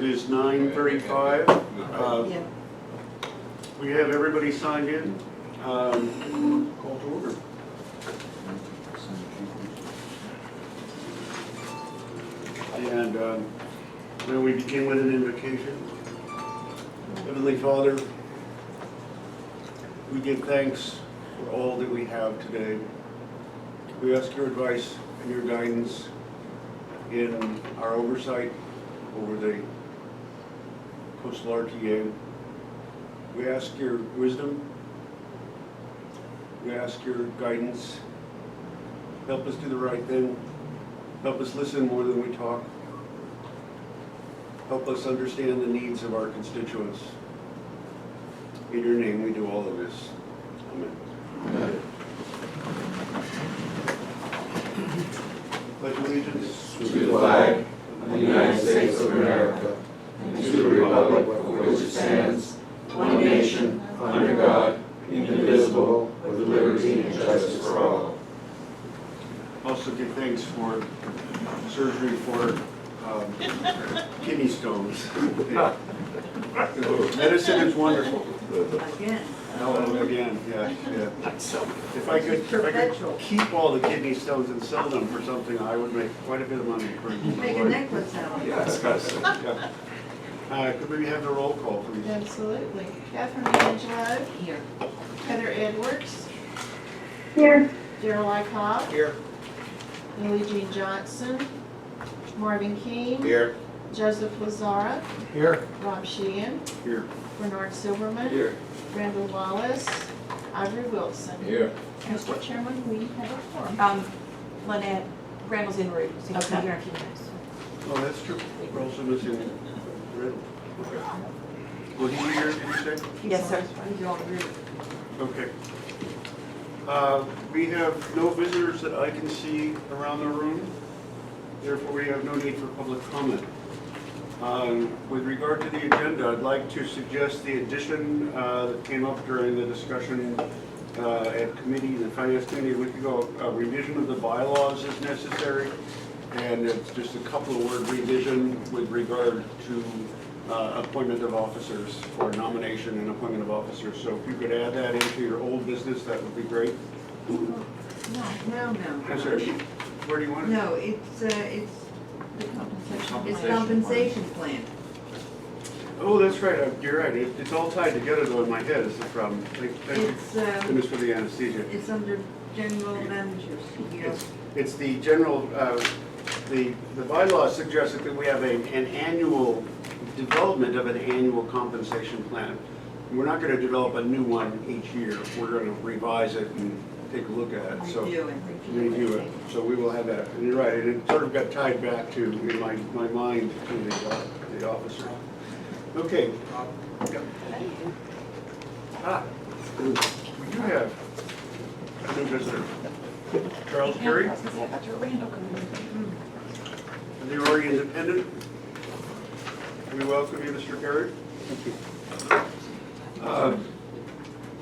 is 9:35. Yeah. We have everybody signed in. Call to order. And when we begin with an invocation, Heavenly Father, we give thanks for all that we have today. We ask your advice and your guidance in our oversight over the coastal RTA. We ask your wisdom. We ask your guidance. Help us do the right thing. Help us listen more than we talk. Help us understand the needs of our constituents. In your name we do all of this. Amen. Pledge allegiance to the flag of the United States of America and to the republic for which it stands, one nation, under God, indivisible, with liberty and justice for all. Also give thanks for surgery for kidney stones. Medicine is wonderful. Again. Oh, again, yeah. If I could keep all the kidney stones and sell them for something, I would make quite a bit of money. Make a necklace out of it. Yeah. Could we have the roll call, please? Absolutely. Catherine Angelo. Here. Heather Edwards. Here. Daryl Cobb. Here. Billie Jean Johnson. Marvin King. Here. Joseph Lazara. Here. Rob Sheehan. Here. Bernard Silverman. Here. Randall Wallace. Ivory Wilson. Here. Mr. Chairman, we have a quorum. Lynette, Randall's en route, so he'll be Okay. here in a few minutes. Oh, that's true. We're also missing Riddle. Okay. Will he be here, did you say? Yes, sir. He's all agreed. Okay. We have no visitors that I can see around the room. Therefore, we have no need for public comment. With regard to the agenda, I'd like to suggest the addition that came up during the discussion at committee, the finance committee a week ago. A revision of the bylaws is necessary, and it's just a couple of word revision with regard to appointment of officers, or nomination and appointment of officers. So if you could add that into your old business, that would be great. No. I'm sorry, where do you want it? No, it's The compensation. it's compensation plan. Oh, that's right, you're right. It's all tied together though in my head is the problem. Thank you. It's Goodness for the anesthesia. it's under general managers. Yeah. It's the general, the bylaw suggests that we have an annual development of an annual compensation plan. We're not going to develop a new one each year. We're going to revise it and take a look at it. So review it. So we will have that. And you're right, and it sort of got tied back to, in my mind, to the officer. Okay. Yep. We do have a new visitor. Charles Carey, the Oregon Independent. We welcome you, Mr. Carey. Thank you.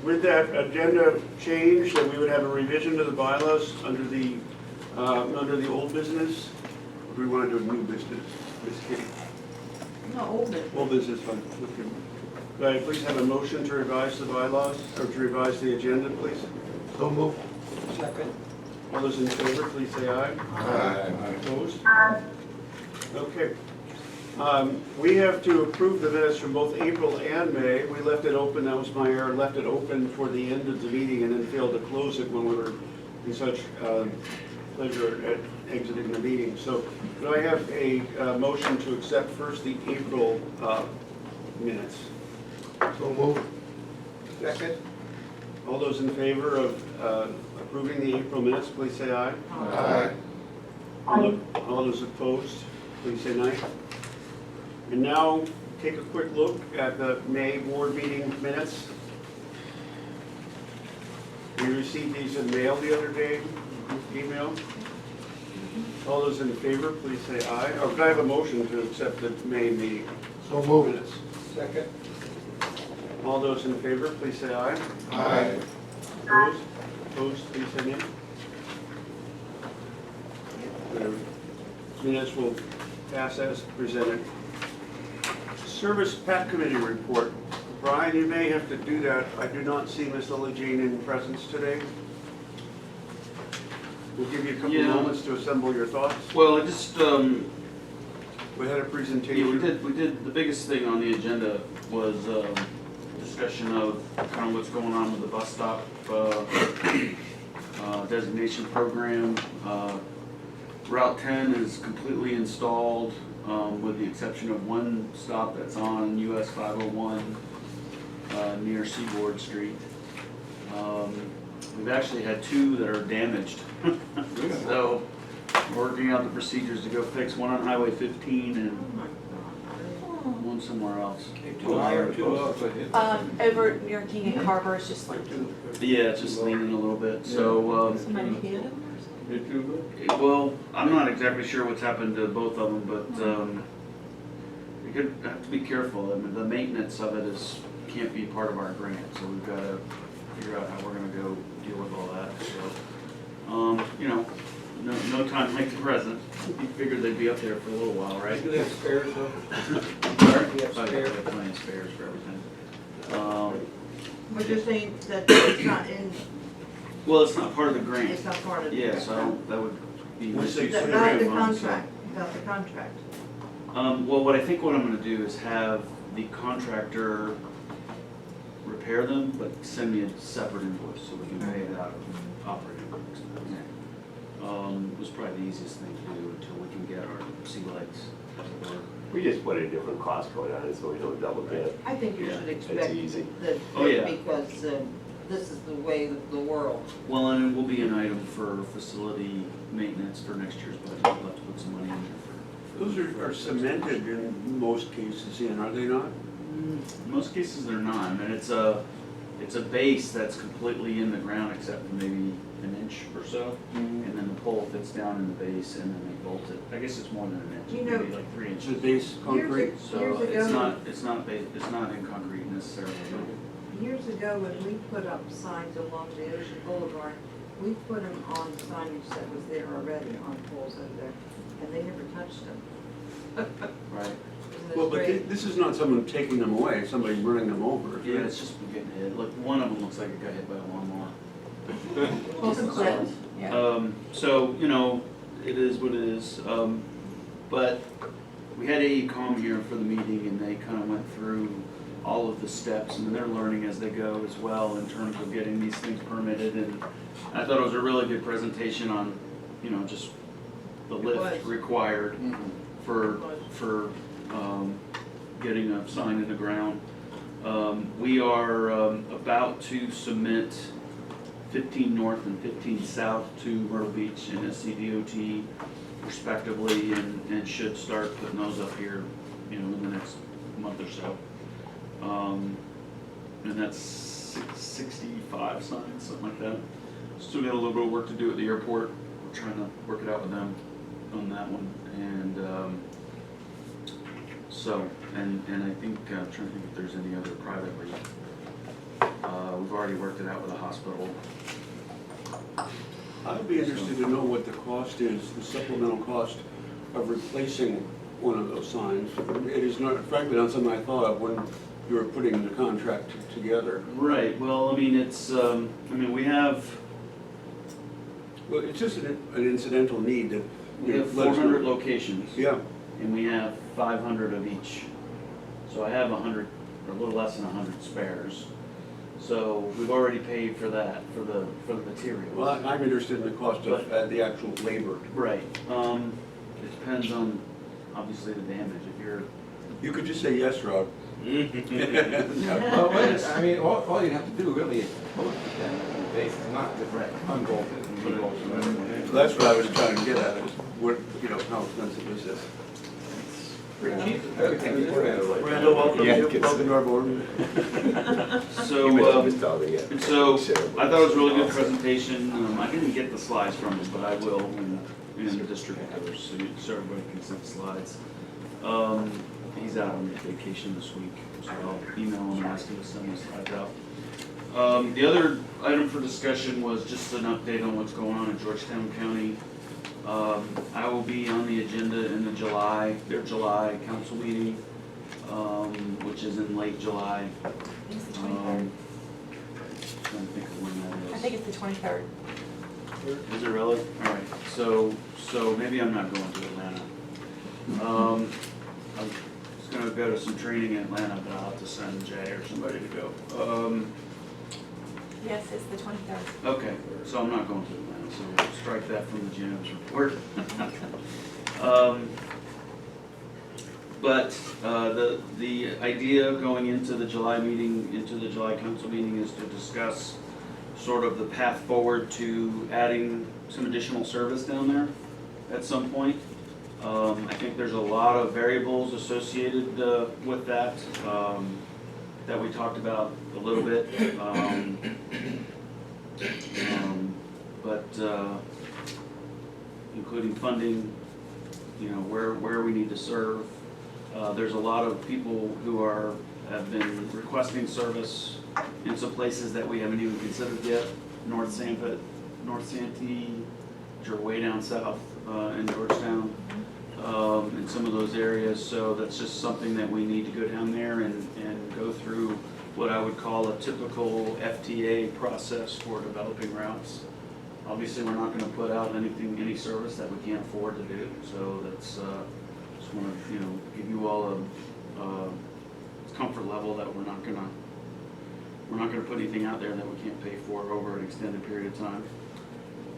With that agenda change, that we would have a revision to the bylaws under the old business. Or do we want to do a new business? Ms. Kitty? No, older. Old business, fine. Okay. Could I please have a motion to revise the bylaws, or to revise the agenda, please? So move. Second. All those in favor, please say aye. Aye. Opposed? Okay. We have to approve the minutes from both April and May. We left it open, that was my error, left it open for the end of the meeting and then failed to close it when we were in such pleasure at exiting the meeting. So do I have a motion to accept first the April minutes? So move. Second. All those in favor of approving the April minutes, please say aye. Aye. All those opposed, please say nay. And now, take a quick look at the May board meeting minutes. We received these in mail the other day, email. All those in favor, please say aye. Or could I have a motion to accept the May meeting So move. minutes? Second. All those in favor, please say aye. Aye. Opposed? Opposed, please say nay. The minutes will pass as presented. Service PAC Committee report. Brian, you may have to do that. I do not see Ms. Lily Jean in presence today. We'll give you a couple Yeah. moments to assemble your thoughts. Well, I just, We had a yeah, presentation. we did, the biggest thing on the agenda was, discussion of kind of what's going on with the bus stop, designation program. Route 10 is completely installed, with the exception of one stop that's on US 501, near Seaboard Street. We've actually had two that are damaged. So, we're working out the procedures to go fix one on Highway 15 and one somewhere else. Too high or too low? Over near King and Carver, it's just like, Yeah, it's just leaning a little bit, so, somebody hit him well, I'm not exactly sure what's happened to both of them, but, we could have to be careful. I mean, the maintenance of it can't be part of our grant, so we've gotta figure out how we're gonna go deal with all that, so. You know, no time like the present. You figured they'd be up there for a little while, right? Do they have spares though? Sorry? We have Oh, yeah, spares. we have plenty of spares for everything. But you're saying that it's not in, Well, it's not part of the grant. it's not part of the. Yeah, so that would be. We'll see. Not the contract, not the contract. Well, what I'm gonna do is have the contractor repair them, but send me a separate invoice so we can pay it out of operating expense. It was probably the easiest thing to do until we can get our sea lights. We just put a different cost code on it so we don't double dip. I think you Yeah, should it's expect easy. that, Oh, yeah. because this is the way of the world. Well, and it will be an item for facility maintenance for next year's budget. We'll have to put some money in there for. Those are cemented in most cases, Ian, are they not? In most cases, they're not. I mean, it's a base that's completely in the ground except for maybe an inch or so. And then the pole fits down in the base and then they bolt it. I guess it's more than an inch, You know- maybe like 3 It's inches. the base concrete? Years So ago- it's not in concrete necessarily. Years ago, when we put up signs along the Ocean Boulevard, we put them on signage that was there already on poles over there, and they never touched them. Right. Isn't this Well, but great? this is not someone taking them away, it's somebody running them over. Yeah, it's just been getting hit. Look, one of them looks like it got hit by a lawnmower. yeah. So, you know, it is what it is. But we had AECom here for the meeting and they kind of went through all of the steps and they're learning as they go as well in terms of getting these things permitted. And I thought it was a really good presentation on, you know, just the It lift was. required for, It was. for getting a sign in the ground. We are about to submit 15 North and 15 South to Myrtle Beach and SCDOT respectively, and should start putting those up here, you know, in the next month or so. And that's 65 signs, something like that. Still got a little bit of work to do at the airport. We're trying to work it out with them on that one, and so, and I think, I'm trying to think if there's any other privately. We've already worked it out with the hospital. I'd be interested to know what the cost is, the supplemental cost of replacing one of those signs. It is not, frankly, not something I thought of when you were putting the contract together. Right, well, I mean, it's, we have, Well, it's just an incidental need that. we have let us know. 400 locations. Yeah, And we have 500 of each. So I have 100, or a little less than 100 spares. So we've already paid for that, for the materials. well, I'm interested in the cost of the actual labor. Right, it depends on, obviously, the damage. If you're, You could just say yes, Rob. Well, I mean, all you have to do really is bolt it down in the base, it's not just unbolt it and rebolt it. That's what I was trying to get at, is what, you know, how expensive is this? Pretty cheap. Everything is like. Randall, welcome, Yeah, welcome to our board. so, You missed this dog again. so I thought it was a really good presentation. I didn't get the slides from him, but I will and distribute those so everybody can see the slides. He's out on vacation this week, so I'll email him and ask him to send the slides out. The other item for discussion was just an update on what's going on in Georgetown County. I will be on the agenda in their July council meeting which is in late July. I think it's the 23rd. Trying to think of when that is. I think it's the 23rd. Is it really? All right, so maybe I'm not going to Atlanta. I'm just gonna go to some training in Atlanta, but I'll have to send Jay or somebody to go. Yes, it's the 23rd. Okay, so I'm not going to Atlanta, so we'll strike that from the GM's report. But the idea going into the July meeting, into the July council meeting, is to discuss sort of the path forward to adding some additional service down there at some point. I think there's a lot of variables associated with that that we talked about a little bit. But including funding, you know, where we need to serve. There's a lot of people who have been requesting service in some places that we haven't even considered yet. North Santee, which are way down south in Georgetown, in some of those areas. So that's just something that we need to go down there and go through what I would call a typical FTA process for developing routes. Obviously, we're not going to put out any service that we can't afford to do. So that's just want to give you all a comfort level that we're not going to put anything out there that we can't pay for over an extended period of time.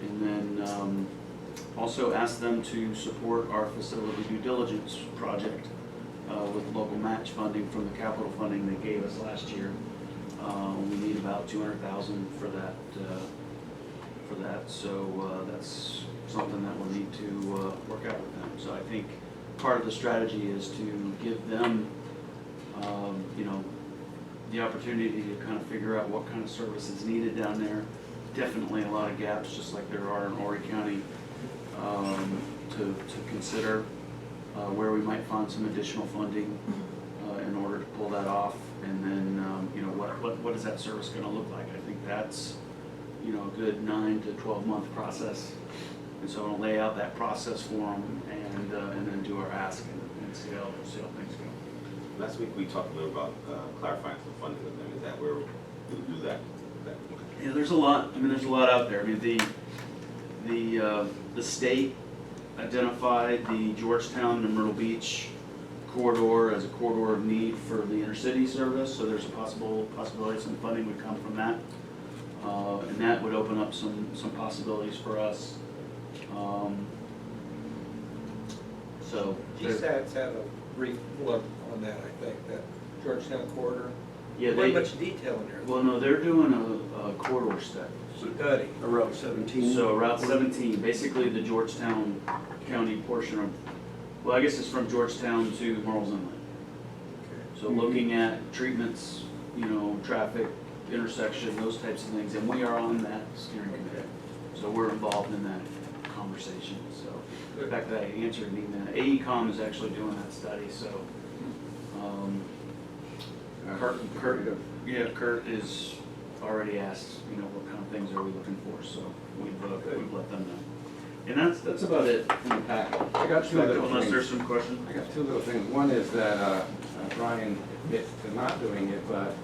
And then also ask them to support our facility due diligence project with local match funding from the capital funding they gave us last year. We need about $200,000 for that. So that's something that we'll need to work out with them. So I think part of the strategy is to give them, the opportunity to kind of figure out what kind of service is needed down there. Definitely a lot of gaps, just like there are in Horry County, to consider where we might find some additional funding in order to pull that off. And then, what is that service going to look like? I think that's, a good 9 to 12 month process. And so I'll lay out that process for them and then do our ask and see how things go. Last week, we talked a little about clarifying some funding with them. Is that where we'll do that? Yeah, there's a lot. I mean, there's a lot out there. I mean, the state identified the Georgetown to Myrtle Beach corridor as a corridor of need for the intercity service. So there's a possibility some funding would come from that, and that would open up some possibilities for us. So GSAT's had a brief look on that, I think, that Georgetown corridor. yeah, Not much detail in there. well, no, they're doing a corridor study. Study. Route 17. So Route 17, basically the Georgetown County portion of, well, I guess it's from Georgetown to Merle's Inlet. So looking at treatments, traffic, intersection, those types of things, and we are on that steering committee. So we're involved in that conversation. So in fact, I answered an email. AECom is actually doing that study, so Kurt is already asked, what kind of things are we looking for, so we've let them know. And that's about it in the packet. I got two little Unless things. there's some questions. I got two little things. One is that Brian admits to not doing it, but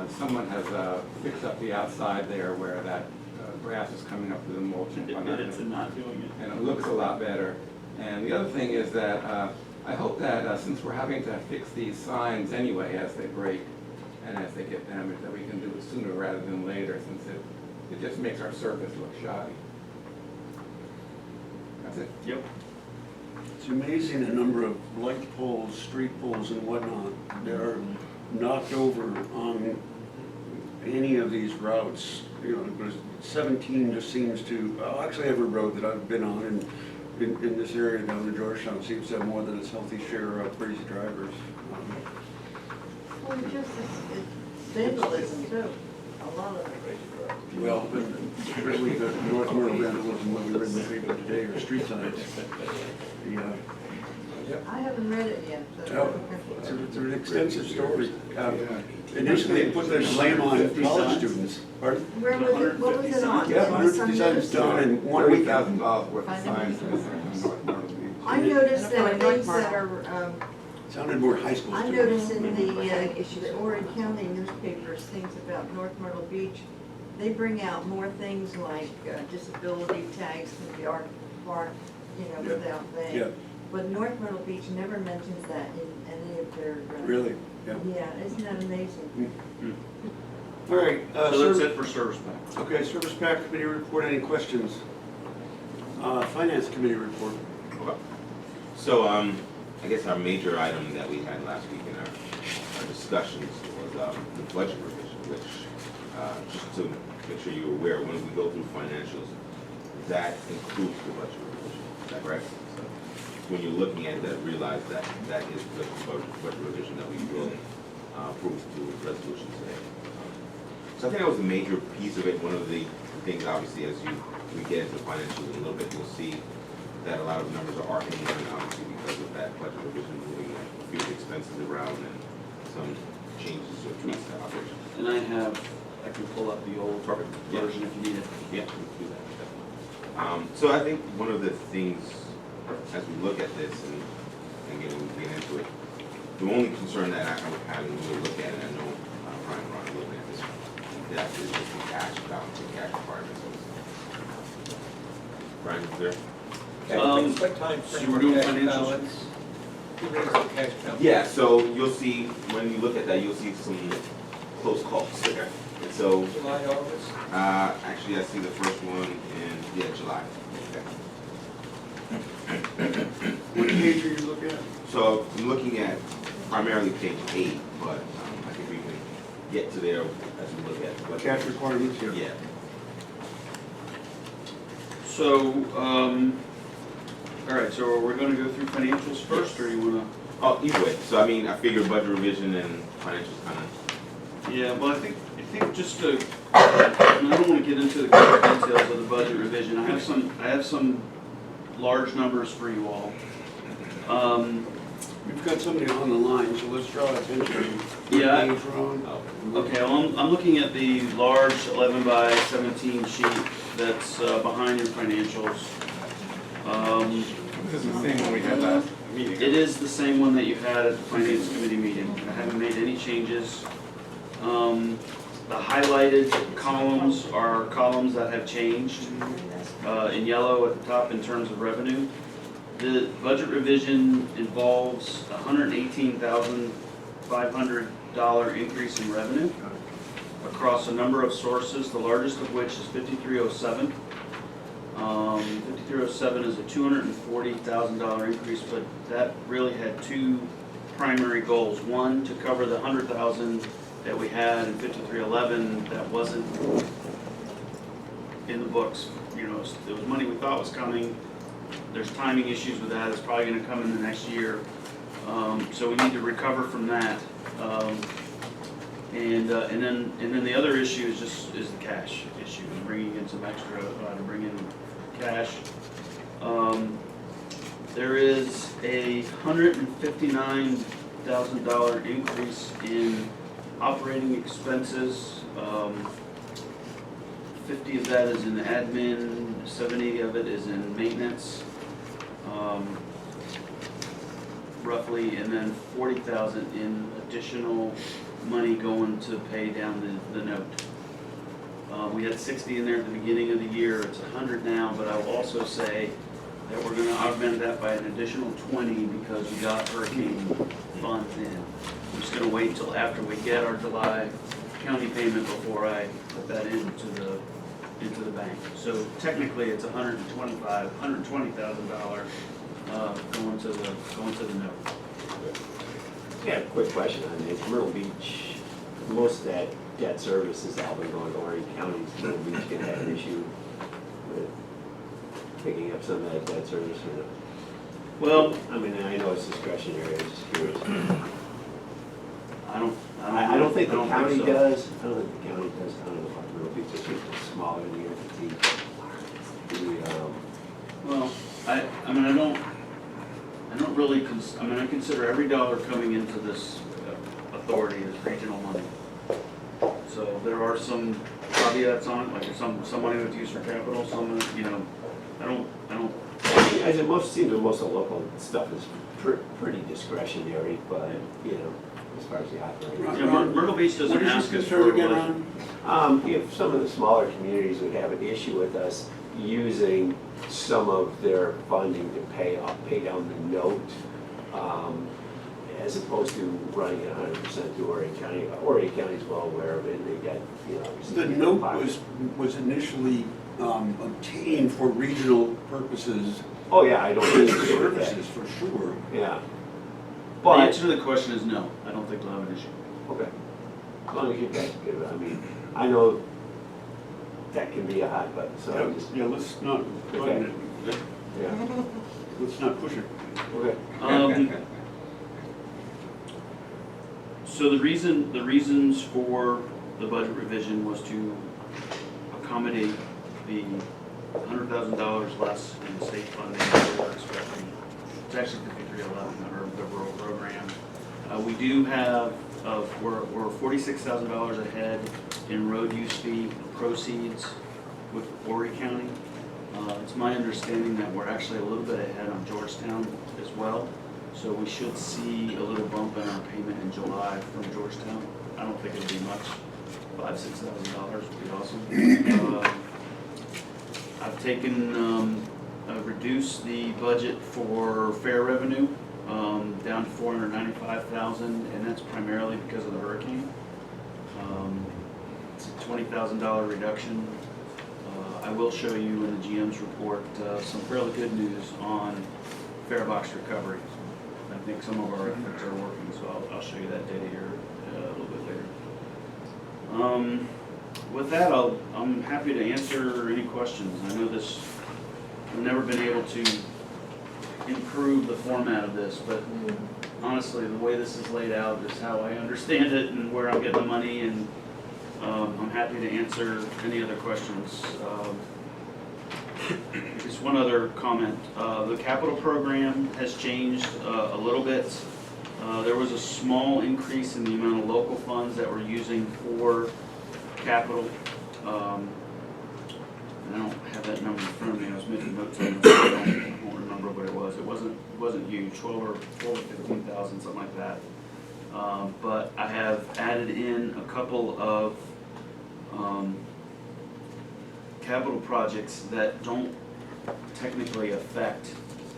someone has fixed up the outside there where that grass is coming up to the mulch and whatnot. Admitted to not doing it. And it looks a lot better. And the other thing is that I hope that since we're having to fix these signs anyway as they break and as they get damaged, that we can do it sooner rather than later, since it just makes our surface look shoddy. That's it. Yep. It's amazing the number of light poles, street poles and whatnot that are knocked over on any of these routes. But 17 just seems to, actually every road that I've been on in this area down in Georgetown seems to have more than its healthy share of crazy drivers. Well, it's vandalism too, a lot of it. Well, but really the North Myrtle vandalism, what we read in the paper today, are street signs. I haven't read it yet, Oh, so. it's an extensive story. Initially, they put the blame on college students. Pardon? Where was it, what was it on? Yeah, Was it 150 Sunday? signs done in 1 week. $40,000 worth of I signs in North Myrtle Beach. I noticed No, that in North things that Myrtle. are Sounded more high school I student. noticed in the Orange County newspapers, things about North Myrtle Beach, they bring out more things like disability tags can be parked, Yeah. without Yeah, pay. But North Myrtle Beach never mentions that in any of their. really, yeah. Yeah, isn't that amazing? All right. So that's it for service pack. Okay, Service Pack Committee report, any questions? Finance Committee report. Okay. So, I guess our major item that we had last week in our discussions was the budget revision, which, just to make sure you're aware, when we go through financials, that includes the budget revision. Is that correct? So, when you're looking at that, realize that that is the budget revision that we will approve through resolution today. So I think that was a major piece of it. One of the things, obviously, as we get into financials in a little bit, you'll see that a lot of numbers are arcing in, obviously, because of that budget revision, moving a few expenses around and some changes or tweaks to operations. And I can pull up the old Perfect. Yeah. version if you need it. Yeah, we can do that, definitely. So I think one of the things, as we look at this, and again, when we get into it, the only concern that I would have when we look at it, I know Brian and Ron are looking at this, that is just the cash balance and cash requirements. Brian, is there? What time So frame we're for doing cash financials? balance? Who raised the cash balance? Yeah, so you'll see, when you look at that, you'll see some close calls there. And so, July, August? actually, I see the first one in, July. What page are you looking at? So I'm looking at primarily page 8, but I think we can get to there as we look at what. Cash requirements here. Yeah. So, all right, so we're gonna go through financials first, or you wanna? Oh, either way. So I mean, I figured budget revision and financials kind of. Yeah, well, I think just to, I don't wanna get into the details of the budget revision. I have some large numbers for you all. We've got somebody on the line, so let's draw attention. Yeah. Names, Ron. Okay, well, I'm looking at the large 11 by 17 sheet that's behind your financials. This is the same one we had last meeting. It is the same one that you had at the Finance Committee meeting. I haven't made any changes. The highlighted columns are columns that have changed in yellow at the top in terms of revenue. The budget revision involves a $118,500 increase in revenue across a number of sources, the largest of which is 5307. 5307 is a $240,000 increase, but that really had two primary goals. One, to cover the $100,000 that we had in 5311 that wasn't in the books. You know, it was money we thought was coming. There's timing issues with that. It's probably going to come in the next year. So we need to recover from that. And then the other issue is the cash issue, and bringing in some extra to bring in cash. There is a $159,000 increase in operating expenses. 50 of that is in admin, 70 of it is in maintenance, roughly, and then 40,000 in additional money going to pay down the note. We had 60 in there at the beginning of the year. It's 100 now, but I will also say that we're going to augment that by an additional 20 because we got hurricane funds in. I'm just going to wait until after we get our July county payment before I put that into the bank. So technically, it's $120,000 going to the note. Yeah, quick question on this. Myrtle Beach, most of that debt service has all been going to Orange County. Is Myrtle Beach gonna have an issue with picking up some of that debt service or not? Well, I mean, I know it's discretionary, I'm just curious. I don't think the county so. does. I don't think the county does. I don't know about Myrtle Beach, it's just smaller than the entity. Well, I consider every dollar coming into this authority as regional money. So there are some caveats on it, like some money would use for capital, some, I don't as it seems that most of the local stuff is pretty discretionary, but, you know, as far as the operating. Right. Yeah, Myrtle Beach doesn't What is ask your us concern for again, Ron? If some of the smaller communities would have an issue with us using some of their funding to pay down the note, as opposed to running it 100% to Orion County. Orion County's well aware of it, and they got, you know, obviously. The note was initially obtained for regional purposes, Oh, yeah, I don't disagree with that. services for sure. Yeah. The But, answer to the question is no, I don't think we'll have an issue. okay, as long as you guys get it, I mean, I know that can be a hot button, so I'm just, Yeah, let's not, Okay. yeah, let's not push it. okay. So the reasons for the budget revision was to accommodate the $100,000 less in state funding that we were expecting. It's actually 5311, the rural program. We do have, we're $46,000 ahead in road use fee proceeds with Horry County. It's my understanding that we're actually a little bit ahead on Georgetown as well. So we should see a little bump in our payment in July from Georgetown. I don't think it'll be much, $5,000-6,000 would be awesome. I've taken, reduced the budget for fair revenue down to $495,000, and that's primarily because of the hurricane. It's a $20,000 reduction. I will show you in the GM's report some fairly good news on fare box recovery. I think some of our efforts are working, so I'll show you that data here a little bit later. With that, I'm happy to answer any questions. I know this, I've never been able to improve the format of this, but honestly, the way this is laid out is how I understand it and where I'm getting the money, and I'm happy to answer any other questions. Just one other comment. The capital program has changed a little bit. There was a small increase in the amount of local funds that we're using for capital. And I don't have that number in front of me. I was making notes on it. I won't remember what it was. It wasn't huge, 12 or 15,000, something like that. But I have added in a couple of capital projects that don't technically affect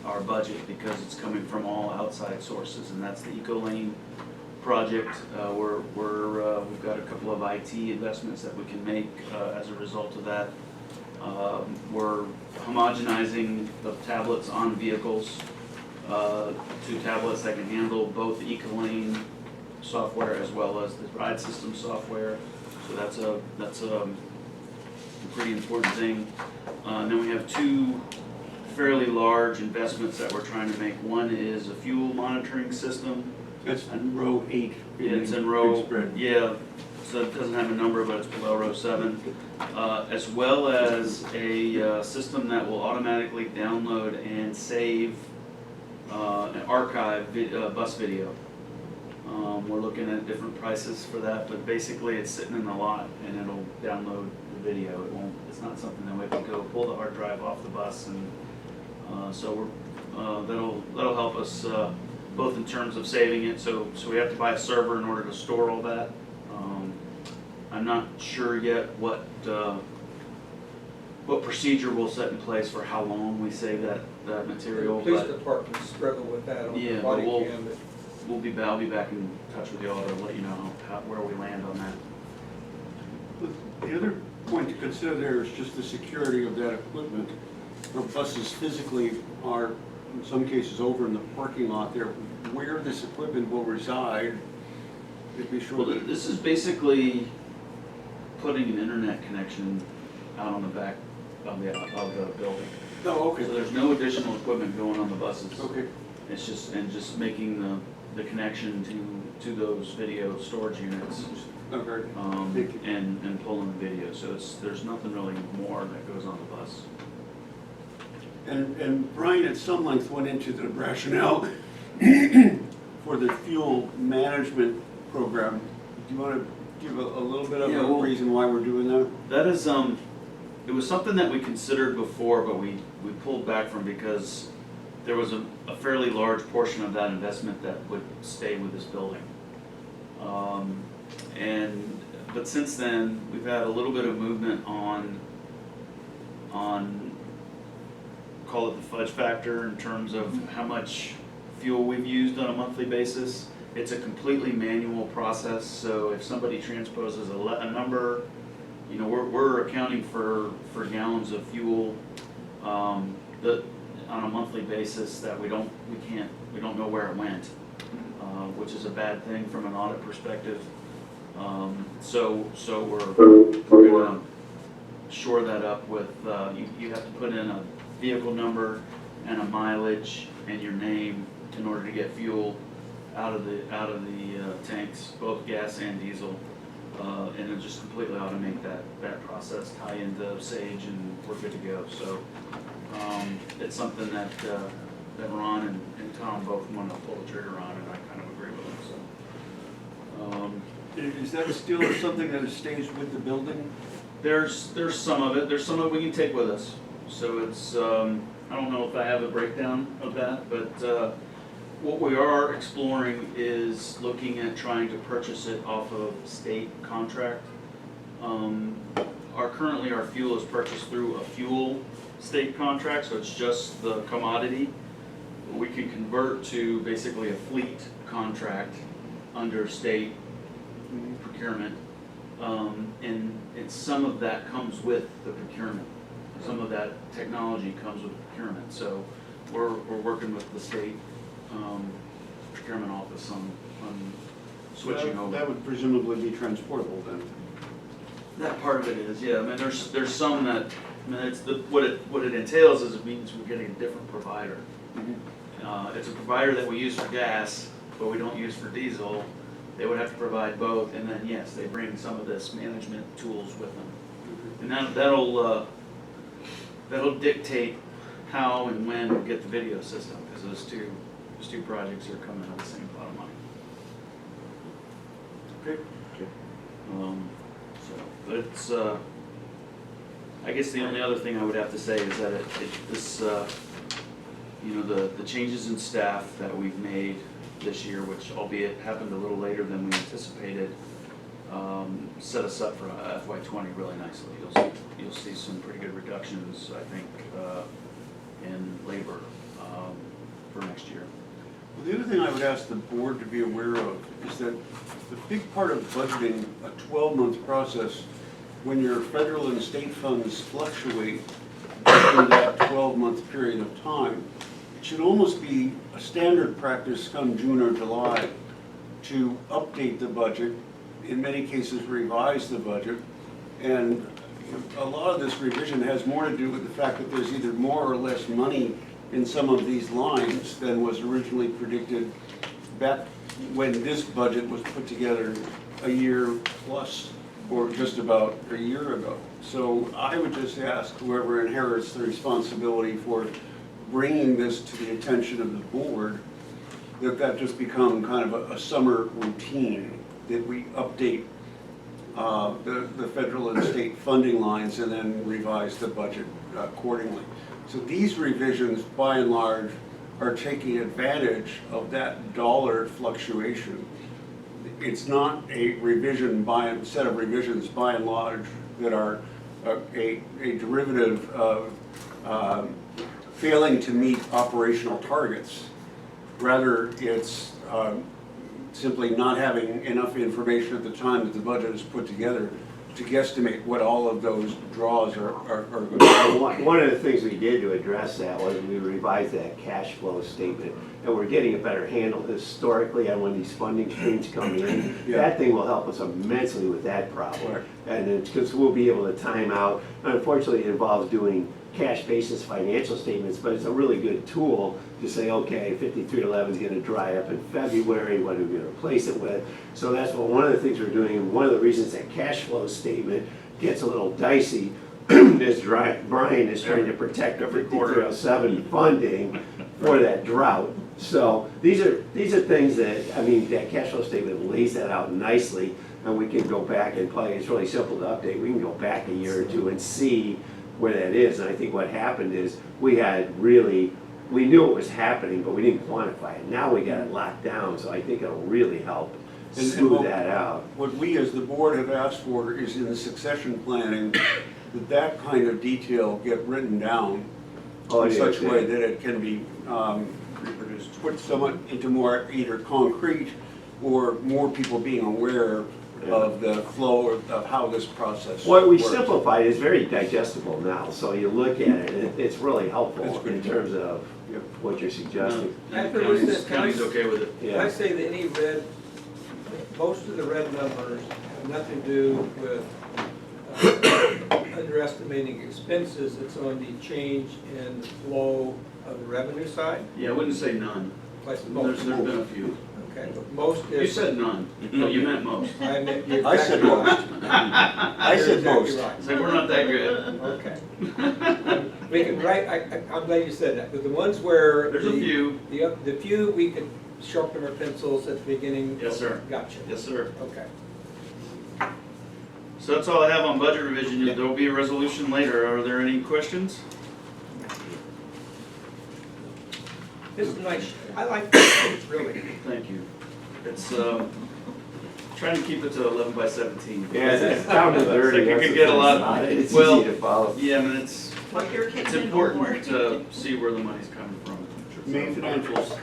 our budget because it's coming from all outside sources, and that's the Eco Lane project. We've got a couple of IT investments that we can make as a result of that. We're homogenizing the tablets on vehicles to tablets that can handle both the Eco Lane software as well as the ride system software. So that's a pretty important thing. And then we have two fairly large investments that we're trying to make. One is a fuel monitoring system. That's in row 8. Yeah, it's in row, yeah, so it doesn't have a number, but it's below row 7. As well as a system that will automatically download and save and archive bus video. We're looking at different prices for that, but basically it's sitting in the lot and it'll download the video. It's not something that we have to go pull the hard drive off the bus, and so that'll help us both in terms of saving it. So we have to buy a server in order to store all that. I'm not sure yet what procedure we'll set in place for how long we save that material. The police but department struggle with that on Yeah, the but body we'll- cam. But I'll be back in touch with you all to let you know where we land on that. The other point to consider there is just the security of that equipment. Our buses physically are, in some cases, over in the parking lot there. Where this equipment will reside, to be sure Well, that this is basically putting an internet connection out on the back of the building. Oh, okay. So there's no additional equipment going on the buses. Okay. It's just making the connection to those video storage units, Okay. Thank you. and pulling the video. So there's nothing really more that goes on the bus. And Brian at some length went into the rationale for the fuel management program. Do you want to give a little bit of Yeah, a well- reason why we're doing that? That is it was something that we considered before, but we pulled back from because there was a fairly large portion of that investment that would stay with this building. But since then, we've had a little bit of movement on call it the fudge factor in terms of how much fuel we've used on a monthly basis. It's a completely manual process, so if somebody transposes a number, you know, we're accounting for gallons of fuel that on a monthly basis that we don't know where it went, which is a bad thing from an audit perspective. So we're gonna shore that up with you have to put in a vehicle number and a mileage and your name in order to get fuel out of the tanks, both gas and diesel, and it'll just completely automate that process, tie into Sage, and we're good to go. So it's something that Ron and Tom both want to pull the trigger on, and I kind of agree with them. So Is that still something that stays with the building? there's some of it. There's some of it we can take with us. So it's I don't know if I have a breakdown of that, but what we are exploring is looking at trying to purchase it off of state contract. Currently our fuel is purchased through a fuel state contract, so it's just the commodity. We can convert to basically a fleet contract under state procurement, and some of that comes with the procurement. Some of that technology comes with procurement, so we're working with the state procurement office on switching over. That would presumably be transportable then. That part of it is, yeah. I mean, there's some that, I mean, it's what it entails is it means we're getting a different provider. It's a provider that we use for gas, but we don't use for diesel. They would have to provide both, and then yes, they bring some of this management tools with them, and that'll dictate how and when we get the video system, because those two projects are coming at the same pot of money. Okay. So it's I guess the only other thing I would have to say is that this you know, the changes in staff that we've made this year, which albeit happened a little later than we anticipated, set us up for FY20 really nicely. You'll see some pretty good reductions, I think, in labor for next year. Well, the other thing I would ask the board to be aware of is that the big part of budgeting a 12-month process, when your federal and state funds fluctuate in that 12-month period of time, it should almost be a standard practice come June or July to update the budget, in many cases revise the budget, and a lot of this revision has more to do with the fact that there's either more or less money in some of these lines than was originally predicted back when this budget was put together a year plus, or just about a year ago. So I would just ask whoever inherits the responsibility for bringing this to the attention of the board, that just become kind of a summer routine, that we update the federal and state funding lines and then revise the budget accordingly. So these revisions, by and large, are taking advantage of that dollar fluctuation. It's not a set of revisions, by and large, that are a derivative of failing to meet operational targets. Rather, it's simply not having enough information at the time that the budget is put together to guesstimate what all of those draws are going to be. One of the things we did to address that was we revised that cash flow statement, and we're getting a better handle historically on when these funding streams come in. Yeah. That thing will help us immensely with that problem. Right. And because we'll be able to time out. Unfortunately, it involves doing cash basis financial statements, but it's a really good tool to say, okay, 5311 is going to dry up in February, what are we going to replace it with? So that's one of the things we're doing, and one of the reasons that cash flow statement gets a little dicey is Brian is trying to protect the 5307 funding for that drought. So these are things that, I mean, that cash flow statement lays that out nicely. and we can go back and play, it's really simple to update, we can go back a year or two and see where that is, and I think what happened is, we knew it was happening, but we didn't quantify it. Now we got it locked down, so I think it'll really help And smooth that out. What we as the board have asked for is in the succession planning, that kind of detail get written down Oh, in yeah, such a way yeah. that it can be reproduced, put somewhat into more either concrete or more people being aware of the flow of how this process What we works. simplified is very digestible now, so you look at it, and it's really helpful That's good. in terms of what you're suggesting. And After county's, this, can I- county's okay with it. Can I say that any red, most of the red numbers have nothing to do with underestimating expenses, it's on the change in the flow of the revenue side? Yeah, I wouldn't say none. Like There's most, been a few. okay, but most You is. said none. No, you meant most. I meant, you're I said exactly most. right. I You're said exactly most. right. It's like, we're not that good. Okay. We can, right, I'm glad you said that, but the ones where. There's a the- few. The few, we could sharpen our pencils at the beginning. Yes, sir. Gotcha. Yes, sir. Okay. So that's all I have on budget revision. There will be a resolution later. Are there any questions? This is nice, I like this, really. Thank you. It's, trying to keep it to 11 by 17. Yeah, it's down to 30. Like you that's could the get a thing lot- about it. It's well, easy to follow. Yeah, I mean, it's Like your kids in important to see where the money's coming from. Main financials.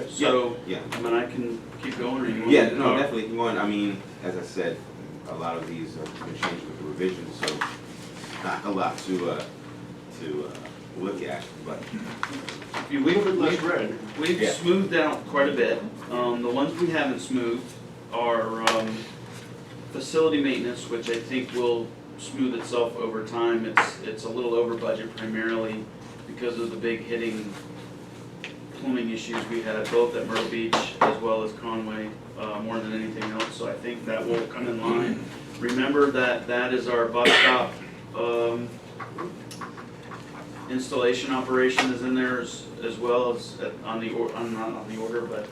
So, Yeah. I mean, I can keep going or you want Yeah, to no, talk? definitely, one, I mean, as I said, a lot of these have been changed with the revisions, so not a lot to look at, but We've Yeah. smoothed out quite a bit. The ones we haven't smoothed are facility maintenance, which I think will smooth itself over time. It's a little over budget primarily because of the big hitting plumbing issues we had both at Myrtle Beach as well as Conway, more than anything else. So I think that will come in line. Remember that that is our bus stop installation operation is in there as well as not on the order, but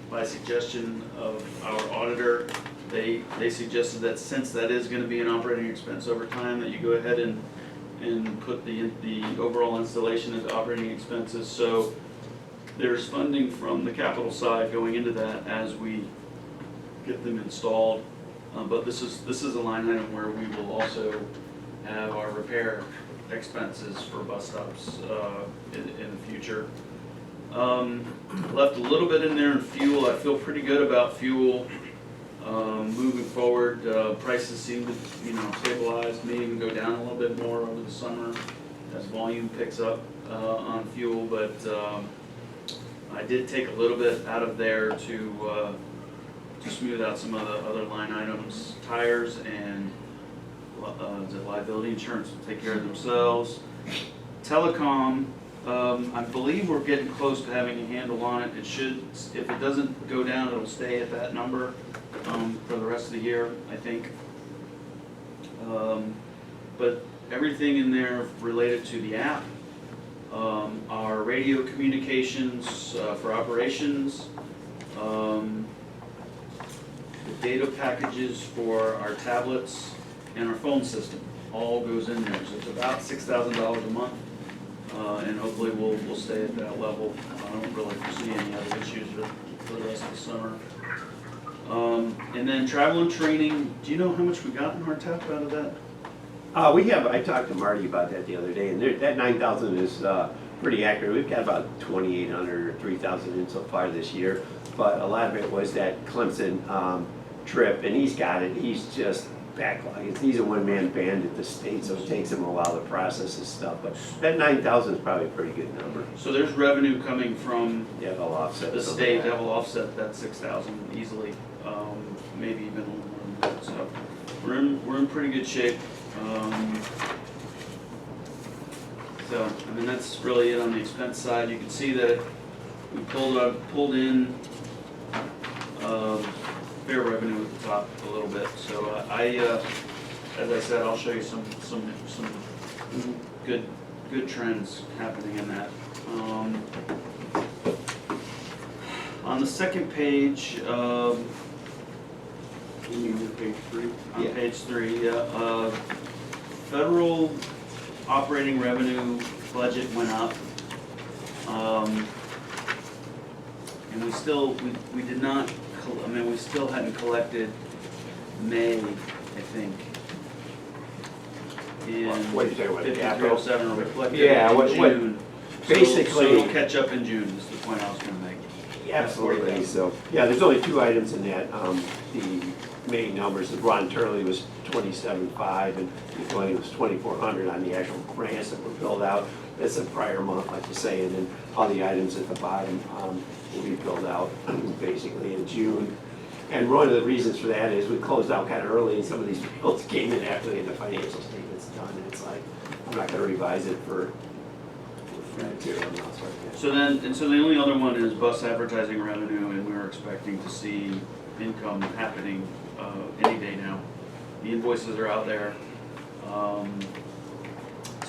by suggestion of our auditor, they suggested that since that is gonna be an operating expense over time, that you go ahead and put the overall installation as operating expenses. So there's funding from the capital side going into that as we get them installed. But this is a line item where we will also have our repair expenses for bus stops in the future. Left a little bit in there in fuel. I feel pretty good about fuel moving forward. Prices seem to stabilize, may even go down a little bit more over the summer as volume picks up on fuel. But I did take a little bit out of there to smooth out some of the other line items. Tires and the liability insurance will take care of themselves. Telecom, I believe we're getting close to having a handle on it. It should, if it doesn't go down, it'll stay at that number for the rest of the year, I think. But everything in there related to the app, our radio communications for operations, the data packages for our tablets, and our phone system, all goes in there. So it's about $6,000 a month, and hopefully we'll stay at that level. I don't really foresee any other issues for the rest of the summer. And then travel and training, do you know how much we got in our tap out of that? I talked to Marty about that the other day, and that 9,000 is pretty accurate. We've got about 2,800 or 3,000 in so far this year, but a lot of it was that Clemson trip, and he's got it. He's just backlogged. He's a one-man band at the state, so it takes him a while to process his stuff, but that 9,000 is probably a pretty good number. So there's revenue coming from Yeah, they'll offset the some of state that. that will offset that 6,000 easily, maybe even a little more than that. So we're in pretty good shape. So I mean that's really it on the expense side. You can see that we pulled in fair revenue at the top a little bit. So as I said, I'll show you some good trends happening in that. On the second page, You mean on page 3? On Yeah. page 3, yeah. Federal operating revenue budget went up. And we still, we did not, I mean, we still hadn't collected May, I think. In What are you talking about, the capital? 5307, or we collected Yeah, in what- June. basically- So it'll catch up in June, is the point I was gonna make. Absolutely, so, yeah, there's only two items in that. The main numbers, the Ron Turley was 27.5 and the Twenty was 2,400 on the actual grants that were filled out. That's the prior month, like you say, and then all the items at the bottom will be filled out basically in June. And one of the reasons for that is we closed out kind of early and some of these bills came in after we had the financial statements done. And it's like, I'm not gonna revise it for material and all sorts of that. So then, and so the only other one is bus advertising revenue, and we were expecting to see income happening any day now. The invoices are out there, so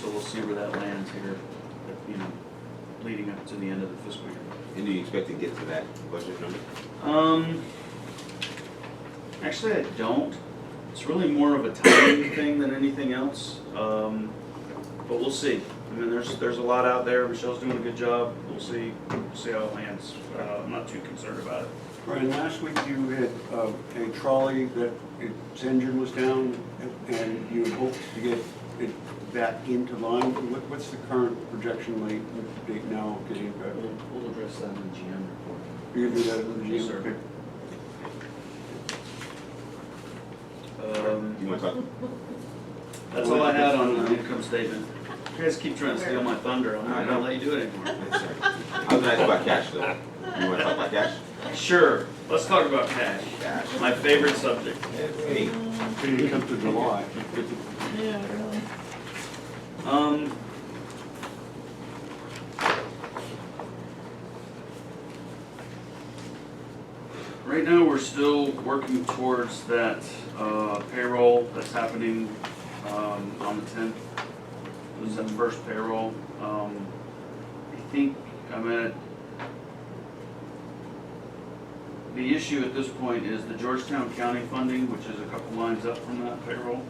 we'll see where that lands here, you know, leading up to the end of the fiscal year. And do you expect to get to that budget number? Actually, I don't. It's really more of a timing thing than anything else, but we'll see. I mean, there's a lot out there. Michelle's doing a good job. We'll see how it lands. I'm not too concerned about it. Brian, last week you had a trolley that its engine was down and you had hoped to get it back into line. What's the current projection date now getting back? We'll address that in the GM report. You can do that in the Yes, GM? sir. Okay. You want to talk? That's all I had on the income statement. You guys keep trying to steal my thunder. I'm not gonna let you do it anymore. Yes, sir. I was gonna ask about cash though. You want to talk about cash? Sure, let's talk about cash. Cash. My favorite subject. Hey, Till you come to July. Yeah, really. Right now, we're still working towards that payroll that's happening on the 10th. This is that first payroll. I think I'm at, the issue at this point is the Georgetown County funding, which is a couple lines up from that payroll.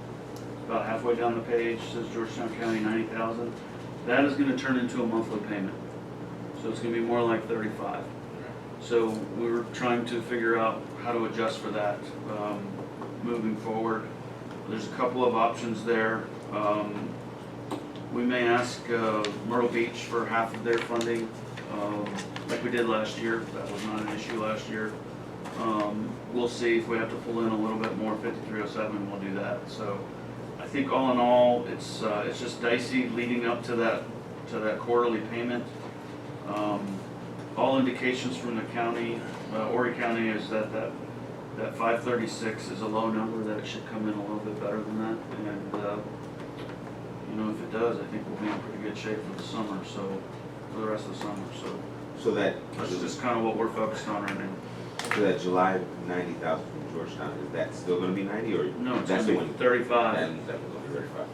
About halfway down the page, says Georgetown County 90,000. That is gonna turn into a monthly payment. So it's gonna be more like 35. So we were trying to figure out how to adjust for that moving forward. There's a couple of options there. We may ask Myrtle Beach for half of their funding, like we did last year. That was not an issue last year. We'll see if we have to pull in a little bit more 5307, we'll do that. So I think all in all, it's just dicey leading up to that quarterly payment. All indications from the county, Horry County, is that 536 is a low number, that it should come in a little bit better than that. And, you know, if it does, I think we'll be in pretty good shape for the summer, so, for the rest of the summer. So that, that's just kind of what we're focused on right now. so that July 90,000 from Georgetown, is that still gonna be 90 or? No, it's that's gonna the be one? 35. Then that was only 35.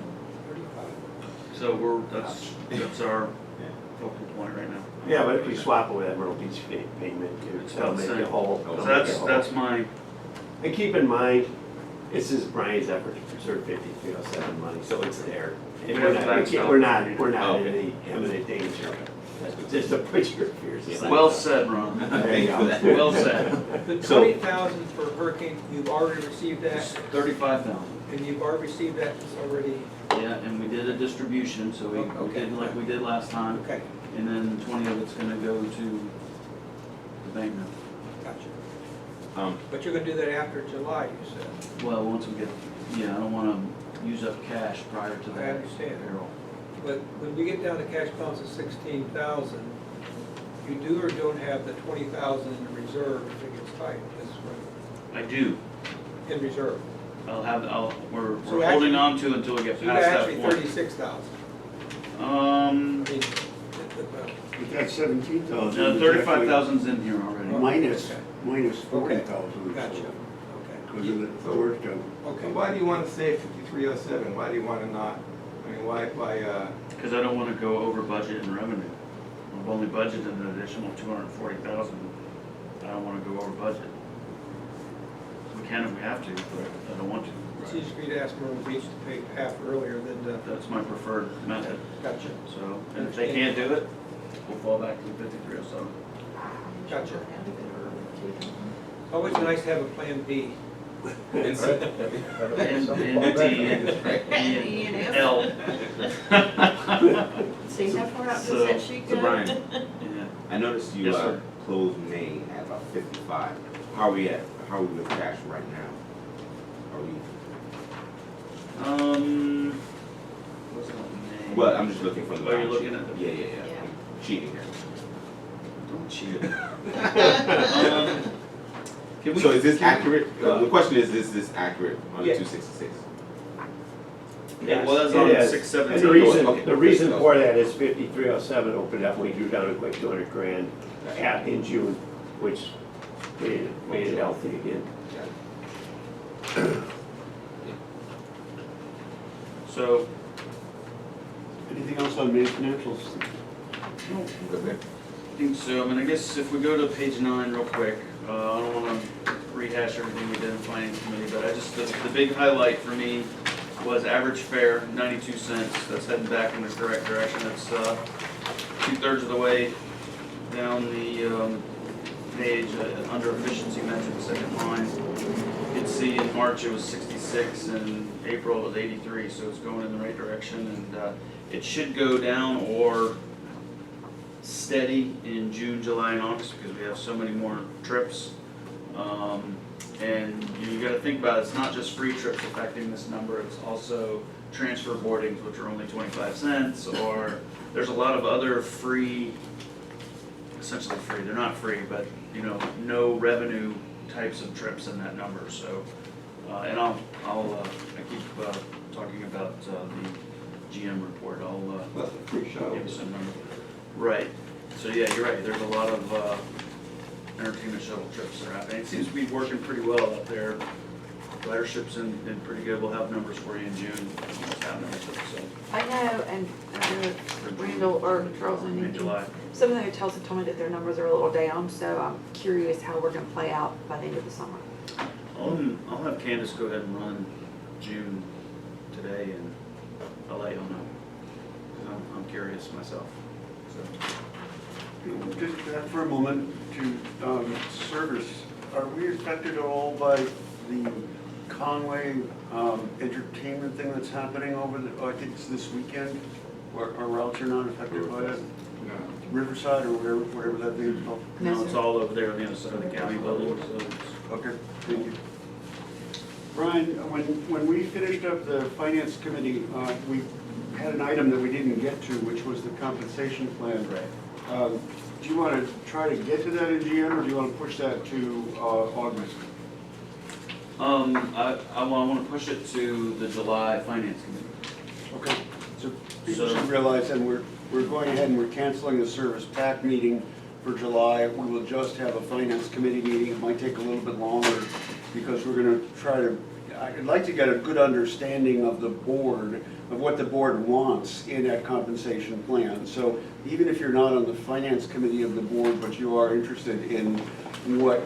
So that's our Yeah. focal point right now. Yeah, but if we swap over that Myrtle Beach payment, It's it'll about the make same. a whole. So that's my, And keep in mind, this is Brian's effort to preserve 5307 money, so it's there. And We have to backstop. we're not in Okay. any imminent danger. Just to put your fears aside. well said, Ron. There you Thank you for go. that. Well said. The So- 20,000 for hurricane, you've already received It's that, 35,000. and you've already received that, it's already, Yeah, and we did a distribution, so we Okay. did like we did last time. okay, And then 20 of it's gonna go to the bank now. gotcha. But you're gonna do that after July, you said. Well, once we get, yeah, I don't wanna use up cash prior to I that understand. payroll. But when we get down to cash balance of 16,000, you do or don't have the 20,000 in reserve if it gets tight, I do. in reserve. We're So holding actually- on to until we get So you past that actually point. 36,000. I Um, mean, But that's 17,000. no, 35,000's in here already. Minus Okay. 40,000. Gotcha, okay. Because of the Georgetown. Okay. So why do you want to say 5307? Why do you want to not, I mean, why, Because I don't wanna go over budget and revenue. I've only budgeted an additional 240,000. I don't wanna go over budget. We can if we have to, but I don't want to. It's easy for you to ask Myrtle Beach to pay half earlier than to. That's my preferred method. Gotcha. So, and if they can't do it, we'll fall back to the 5307. Gotcha. Always nice to have a plan B. And T and L. See how far out So- does that sheet go? So Brian, Yeah. I noticed you Yes, sir. closed May at about 55. How are we at? How are we with cash right now? Are we? What's that name? Well, I'm just looking for the. Oh, you're balance looking sheet. at the- Yeah. Yeah. I'm cheating here. Don't cheat. Can we? So is this accurate? The question is this accurate on the Yeah. 266? It was It on is. 617. And the reason, Okay. the reason for that is 5307 opened up, we drew down a quick 200 grand in June, which made it healthy again. So, Anything else on May financials? Okay. I think so. I mean, I guess if we go to page 9 real quick, I don't want to rehash everything we did in finance committee, but the big highlight for me was average fare, 92 cents. That's heading back in the correct direction. That's 2/3 of the way down the page under efficiency metrics, second line. You can see in March it was 66 and April it was 83, so it's going in the right direction, and it should go down or steady in June, July, and August because we have so many more trips. And you gotta think about it, it's not just free trips affecting this number, it's also transfer boardings, which are only 25 cents, or there's a lot of other free, essentially free, they're not free, but, you know, no revenue types of trips in that number, so. And I keep talking about the GM report, That's a free give shuttle. you some number. Right, so yeah, you're right, there's a lot of entertainment shuttle trips that are happening. It seems to be working pretty well out there. Ridership's in pretty good, we'll have numbers for you in June, we'll have numbers, so, I know, and Randall or Charles and in Nikki, July. some of the hotels have told me that their numbers are a little down, so I'm curious how we're gonna play out by the end of the summer. I'll have Candace go ahead and run June today, and I'll let y'all know, because I'm curious myself, so. Just for a moment to service, are we affected at all by the Conway entertainment thing that's happening over I think it's this weekend? Our routes are not affected by that? No. Riverside or whatever that thing is called? No, No, it's sir. all over there on the other side of the county building, so it's. Okay, thank you. Brian, when we finished up the finance committee, we had an item that we didn't get to, which was the compensation plan. Right. Do you want to try to get to that in GM, or do you want to push that to August? I want to push it to the July finance committee. Okay, so people So- should realize, and we're going ahead and we're canceling the service PAC meeting for July. We will just have a finance committee meeting. It might take a little bit longer because we're going to try to, I'd like to get a good understanding of the board, of what the board wants in that compensation plan. So even if you're not on the finance committee of the board, but you are interested in what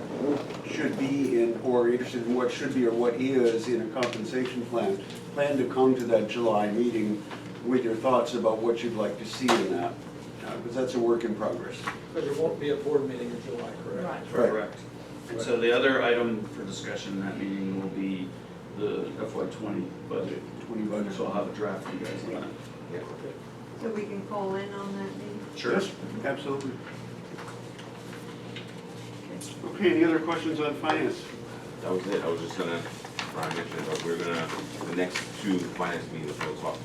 should be in, or interested in what should be or what is in a compensation plan, plan to come to that July meeting with your thoughts about what you'd like to see in that, because that's a work in progress. Because there won't be a board meeting in July, correct? Right. Correct. And so the other item for discussion in that meeting will be the FY20 budget. 20 budget. So I'll have a draft for you guys on that. Yeah. So we can call in on that meeting? Yes, absolutely. Okay, any other questions on finance? That was it. I was just gonna, Brian mentioned, but we're gonna, the next two finance meetings, we'll talk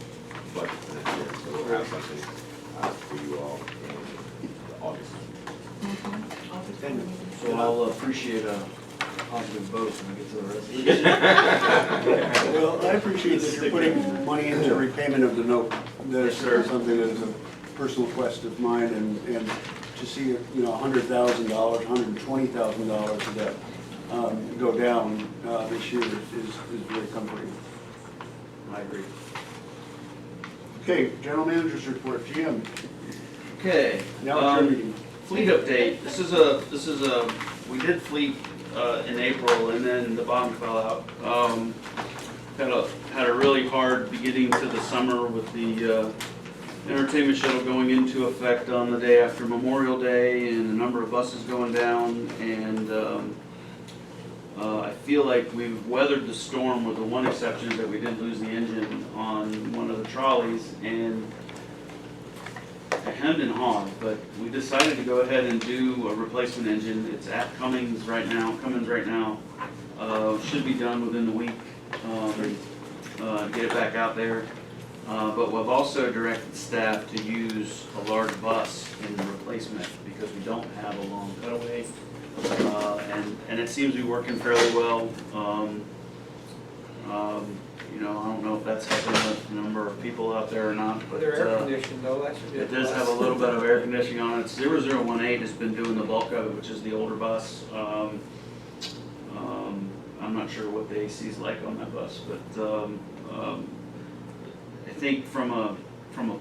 budget for next year. So we'll have something for you all in August. So I'll appreciate a positive vote when I get to the resolution. Well, I appreciate that you're putting money into repayment of the note. That's Yes, sir. something that is a personal quest of mine, and to see, you know, $100,000, $120,000 of that go down this year is very comforting. I agree. Okay, general manager's report, GM. Okay. Now it's your meeting. Fleet update. This is a, we did fleet in April, and then the bottom fell out. Had a really hard beginning to the summer with the entertainment shuttle going into effect on the day after Memorial Day, and a number of buses going down, and I feel like we've weathered the storm with the one exception that we did lose the engine on one of the trolleys, and I hemmed and hawed, but we decided to go ahead and do a replacement engine. It's at Cummins right now. Should be done within the week, get it back out there. But we've also directed staff to use a large bus in the replacement because we don't have a long cutaway. And it seems to be working fairly well. I don't know if that's helping with the number of people out there or not, but They're air conditioned though, that should be. it does have a little bit of air conditioning on it. 0018 has been doing the bulk of it, which is the older bus. I'm not sure what the AC is like on that bus, but I think from a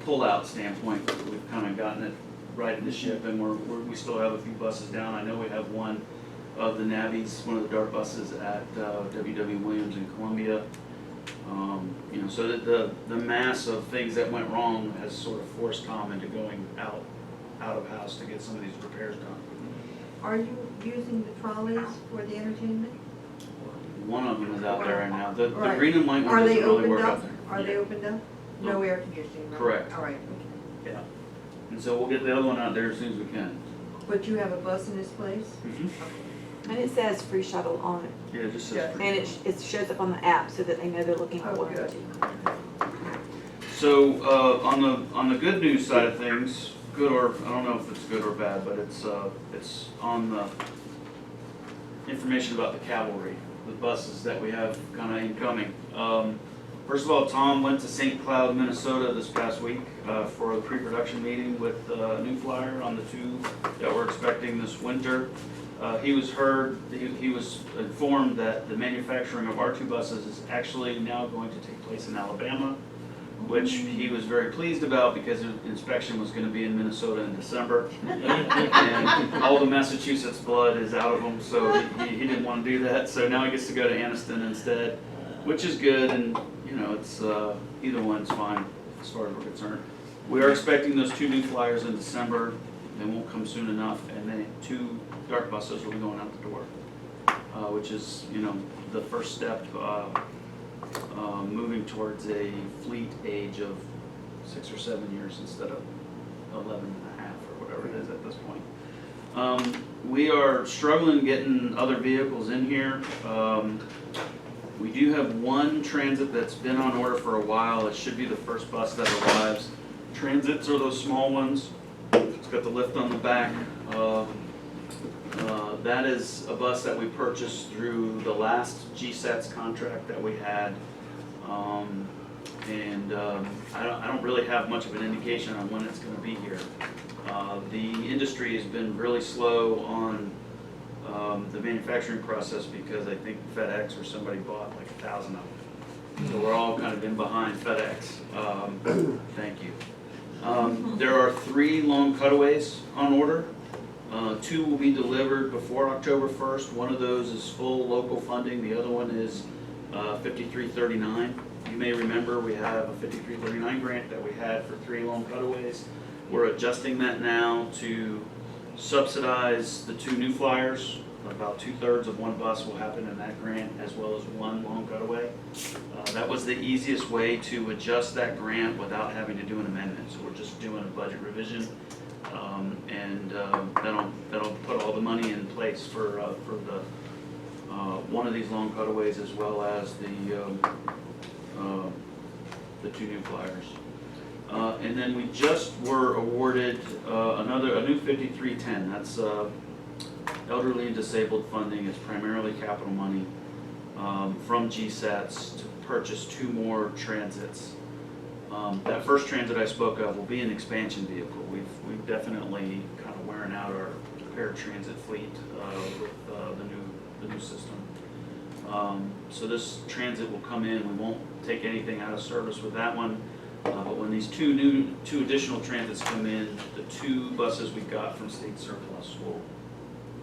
pull-out standpoint, we've kind of gotten it right in the ship, and we still have a few buses down. I know we have one of the Navies, one of the DART buses at W.W. Williams in Columbia. So that the mass of things that went wrong has sort of forced Tom into going out of house to get some of these repairs done. Are you using the trolleys for the entertainment? One of them is out there right now. The Right. green and white one Are doesn't they really opened work up? out there. Are they opened up? No air conditioning, right? Correct. All right, okay. Yeah. And so we'll get the other one out there as soon as we can. But you have a bus in this place? And it says free shuttle on it. Yeah, it just says. Yeah. free. And it shows up on the app so that they know they're looking for Oh, one. good. So, on the good news side of things, good or, I don't know if it's good or bad, but it's on the information about the cavalry, the buses that we have kind of incoming. First of all, Tom went to St. Cloud, Minnesota this past week for a pre-production meeting with New Flyer on the two that we're expecting this winter. He was informed that the manufacturing of our two buses is actually now going to take place in Alabama, which he was very pleased about because the inspection was going to be in Minnesota in December. And all the Massachusetts blood is out of him, so he didn't want to do that. So now he gets to go to Anniston instead, which is good, and it's either one's fine as far as we're concerned. We are expecting those two New Flyers in December. They won't come soon enough, and then two DART buses will be going out the door, which is the first step moving towards a fleet age of 6 or 7 years instead of 11 and a half or whatever it is at this point. We are struggling getting other vehicles in here. We do have one transit that's been on order for a while. It should be the first bus that arrives. Transits are those small ones. It's got the lift on the back. That is a bus that we purchased through the last GSATS contract that we had. I don't really have much of an indication on when it's going to be here. The industry has been really slow on the manufacturing process because I think FedEx or somebody bought like 1,000 of them. So we're all kind of in behind FedEx. Thank you. There are 3 long cutaways on order. 2 will be delivered before October 1st. One of those is full local funding. The other one is 5339. You may remember we have a 5339 grant that we had for 3 long cutaways. We're adjusting that now to subsidize the 2 New Flyers. About 2/3 of one bus will happen in that grant, as well as 1 long cutaway. That was the easiest way to adjust that grant without having to do an amendment. So we're just doing a budget revision, and that'll put all the money in place for the one of these long cutaways, as well as the 2 New Flyers. And then we just were awarded a new 5310. That's elderly and disabled funding. It's primarily capital money from GSATS to purchase 2 more transits. That first transit I spoke of will be an expansion vehicle. We've definitely kind of wearing out our paratransit fleet with the new system. So this transit will come in. We won't take anything out of service with that one. But when these 2 additional transits come in, the 2 buses we got from state surplus will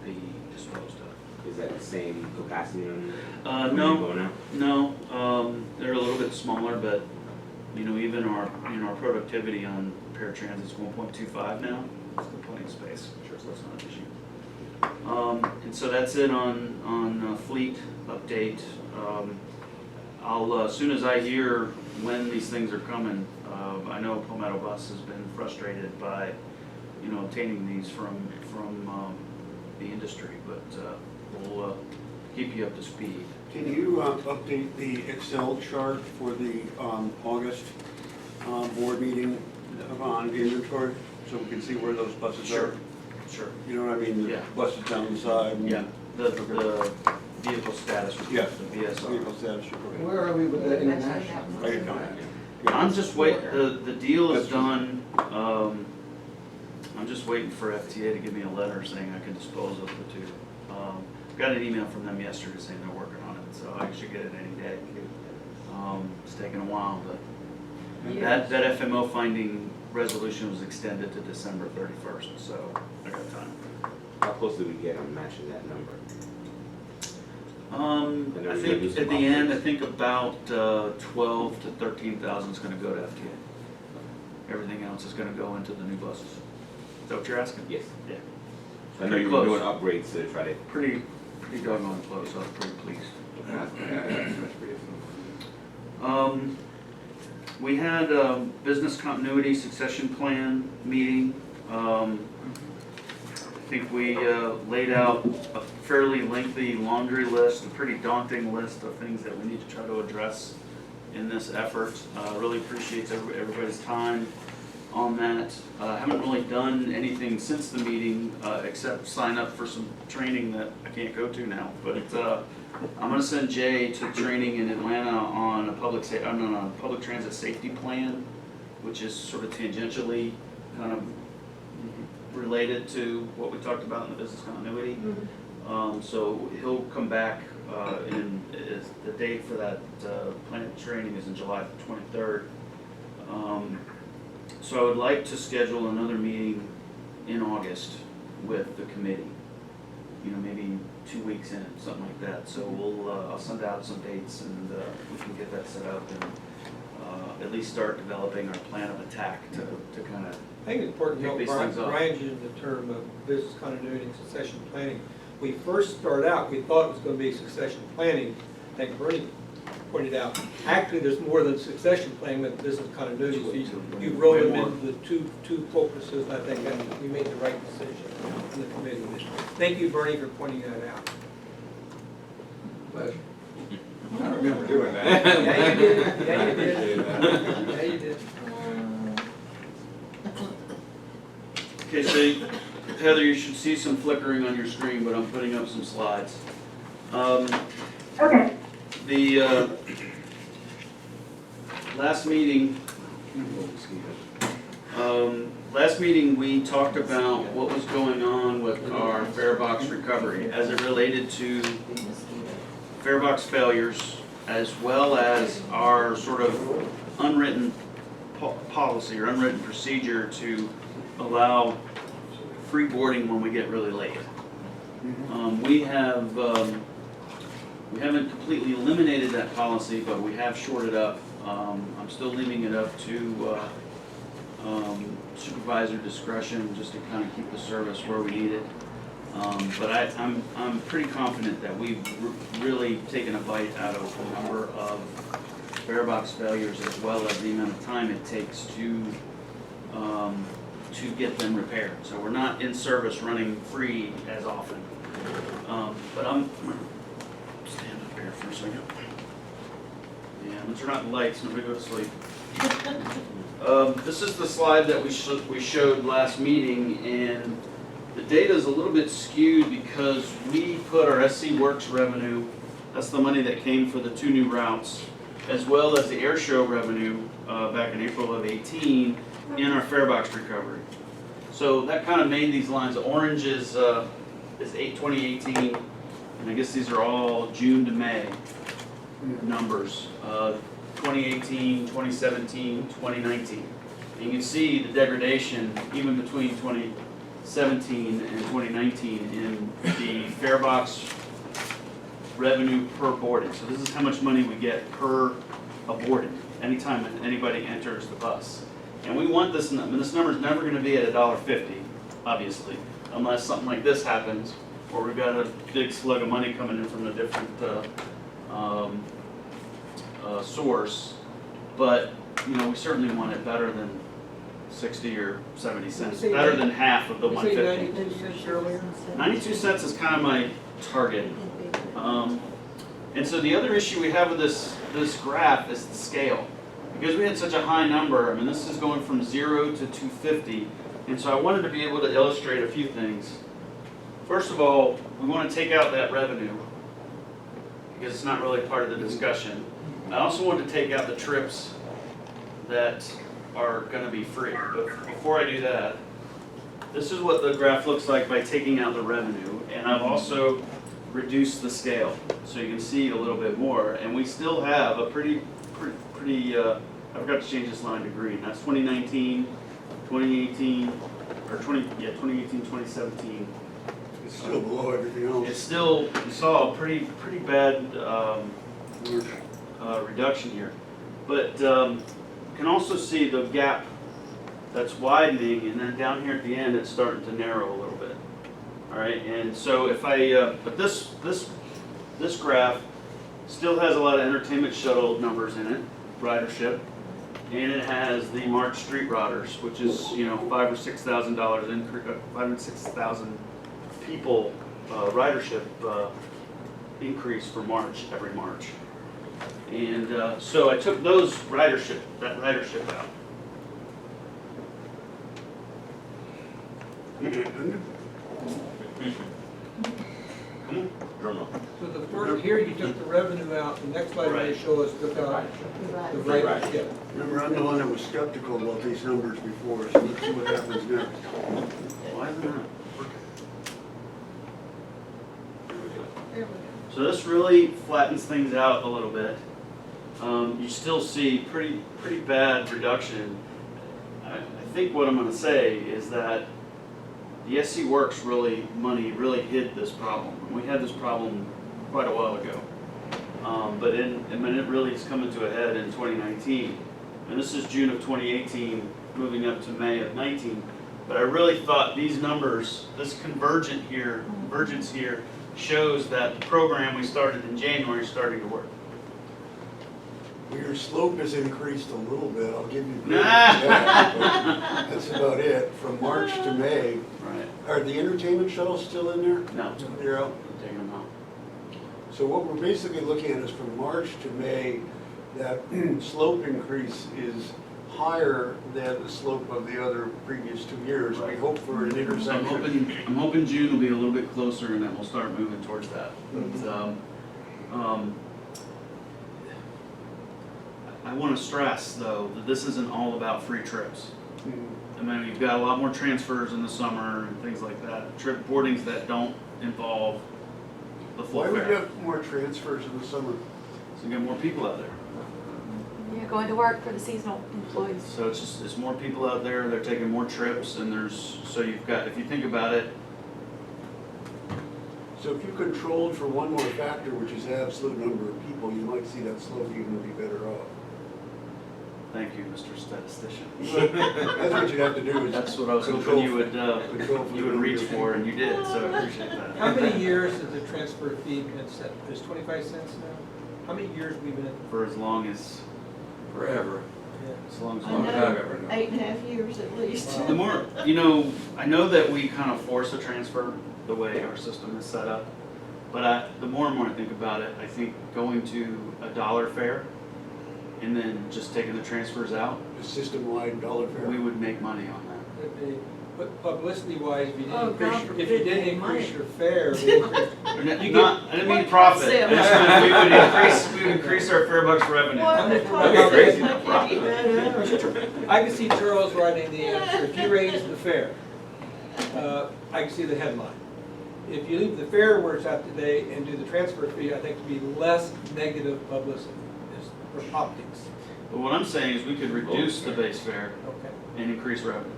be disposed of. Is that the same capacity on? No, Going out? no, they're a little bit smaller, but, you know, even our productivity on paratransit is 1.25 now. There's still plenty of space, sure, so that's not an issue. And so that's it on fleet update. I'll, as soon as I hear when these things are coming, I know Palmetto Bus has been frustrated by, you know, obtaining these from the industry, but we'll keep you up to speed. Can you update the Excel chart for the August board meeting on inventory, so we can see where those buses Sure. are? Sure. You know what I mean? The Yeah. buses down the side. and- Yeah, the vehicle status report, Yes. the VSR. Vehicle status report. Where are we with the Mentioned international? that. Write it down. I'm just the deal is That's- done, I'm just waiting for FTA to give me a letter saying I can dispose of the two. Got an email from them yesterday saying they're working on it, so I should get it any day. It's taking a while, but that FMO finding resolution was extended to December 31st, so I got time. How close do we get on matching that number? I And then we're gonna do think some at the end, I updates. think about 12 to 13,000 is gonna go to FTA. Everything else is gonna go into the new buses. Is that what you're asking? Yes. Yeah. I know you were doing upgrades to try to. Pretty doggone close, I was pretty pleased. That's pretty smooth. We had a business continuity succession plan meeting. I think we laid out a fairly lengthy laundry list, a pretty daunting list of things that we need to try to address in this effort. Really appreciate everybody's time on that. Haven't really done anything since the meeting except sign up for some training that I can't go to now. But I'm going to send Jay to training in Atlanta on a public transit safety plan, which is sort of tangentially kind of related to what we talked about in the business continuity. So he'll come back, and the date for that plant training is in July 23rd. So I would like to schedule another meeting in August with the committee. You know, maybe 2 weeks in, something like that. So I'll send out some dates and we can get that set up and at least start developing our plan of attack to kind of. I think it's important to Pick know, these Brian, things up. Brian used the term of business continuity and succession planning. We first started out, we thought it was gonna be succession planning, I think Bernie pointed out. Actually, there's more than succession planning with business continuity, so you roll them into the two focuses, and I think that we made the right decision in the committee. Thank you, Bernie, for pointing that out. Pleasure. I remember doing that. Yeah, you did. Yeah, you I did. appreciate that. Yeah, you did. Okay, so Heather, you should see some flickering on your screen, but I'm putting up some slides. Okay. The last meeting, we talked about what was going on with our fare box recovery as it related to fare box failures, as well as our sort of unwritten policy or unwritten procedure to allow free boarding when we get really late. We haven't completely eliminated that policy, but we have shored it up. I'm still leaving it up to supervisor discretion just to kind of keep the service where we need it. But I'm pretty confident that we've really taken a bite out of the number of fare box failures as well as the amount of time it takes to get them repaired. So we're not in service running free as often. But I'm stand up here for a second. Yeah, I'm gonna turn out the lights and I'm gonna go to sleep. This is the slide that we showed last meeting, and the data is a little bit skewed because we put our SC Works revenue, that's the money that came for the 2 new routes, as well as the air show revenue back in April of 18 in our fare box recovery. So that kind of made these lines. Orange is 2018, and I guess these are all June to May numbers. 2018, 2017, 2019. And you can see the degradation even between 2017 and 2019 in the fare box revenue per boarding. So this is how much money we get per a boarding, anytime anybody enters the bus. And we want this, and this number's never gonna be at $1.50, obviously, unless something like this happens, or we've got a big slug of money coming in from a different source. But, you know, we certainly want it better than 60 or 70 cents, Say better nine- than half of the You say 150. 92 cents earlier? 92 cents is kind of my target. And so the other issue we have with this graph is the scale. Because we had such a high number, I mean, this is going from 0 to 250, and so I wanted to be able to illustrate a few things. First of all, we want to take out that revenue, because it's not really part of the discussion. I also want to take out the trips that are going to be free. But before I do that, this is what the graph looks like by taking out the revenue, and I've also reduced the scale, so you can see a little bit more. And we still have a pretty, I forgot to change this line to green. That's 2019, 2018, or 2018, 2017. It's still below everything else. It's still, you saw a pretty bad reduction here. But you can also see the gap that's widening, and then down here at the end, it's starting to narrow a little bit. All right, and so if I, but this graph still has a lot of entertainment shuttle numbers in it, ridership, and it has the March street riders, which is, you know, $5,000 or $6,000 increase, 5 or 6,000 people ridership increase for March, every March. And so I took that ridership out. So the first, here you took the revenue out, the next slide may show us took out the ridership. Remember, I'm the one that was skeptical about these numbers before, so let's see what happens next. Why isn't that working? There we go. So this really flattens things out a little bit. You still see pretty bad reduction. I think what I'm going to say is that the SC Works money really hid this problem. We had this problem quite a while ago, but it really is coming to a head in 2019. And this is June of 2018, moving up to May of 19. But I really thought these numbers, this convergence here, shows that the program we started in January is starting to work. Well, your slope has increased a little bit, I'll give you credit for that, but that's about it. From March to May, Right. are the entertainment shuttles still in there? No, They're out. I'm taking them out. So what we're basically looking at is from March to May, that slope increase is higher than the slope of the other previous 2 years. We hope for an intersection. I'm hoping June will be a little bit closer, and then we'll start moving towards that. But, I want to stress, though, that this isn't all about free trips. I mean, you've got a lot more transfers in the summer and things like that. Trip boardings that don't involve the full Why would you fare. have more transfers in the summer? So you get more people out there. Yeah, going to work for the seasonal employees. So it's more people out there. They're taking more trips, and so you've got, if you think about it, So if you controlled for one more factor, which is the absolute number of people, you might see that slope even be better off. thank you, Mr. Statistician. That's what you'd have to do is. That's what I was hoping control you would control for you would the reach number of for, and you did. So I appreciate How that. many years has the transfer fee been set? It's 25 cents now? How many years have we been? For as long as Forever. as long as. As long as I've ever known. 8.5 years at least. The more, you know, I know that we kind of force a transfer the way our system is set up, but the more and more I think about it, I think going to a dollar fare and then just taking the transfers out, A system-wide dollar fare. we would make money on But publicity-wise, if you Oh, didn't God increase, forbid if you they didn't make increase money. your fare, then that. You I didn't mean profit. I just meant we would increase our fare bucks revenue. What? I'm crazy Like, profit. I can see Charles writing the answer. If you raise the fare, I can see the headline. If you leave the fare where it's at today and do the transfer fee, I think it'd be less negative publicity, just for optics. But what I'm saying is we could reduce the base fare Okay. and increase revenue.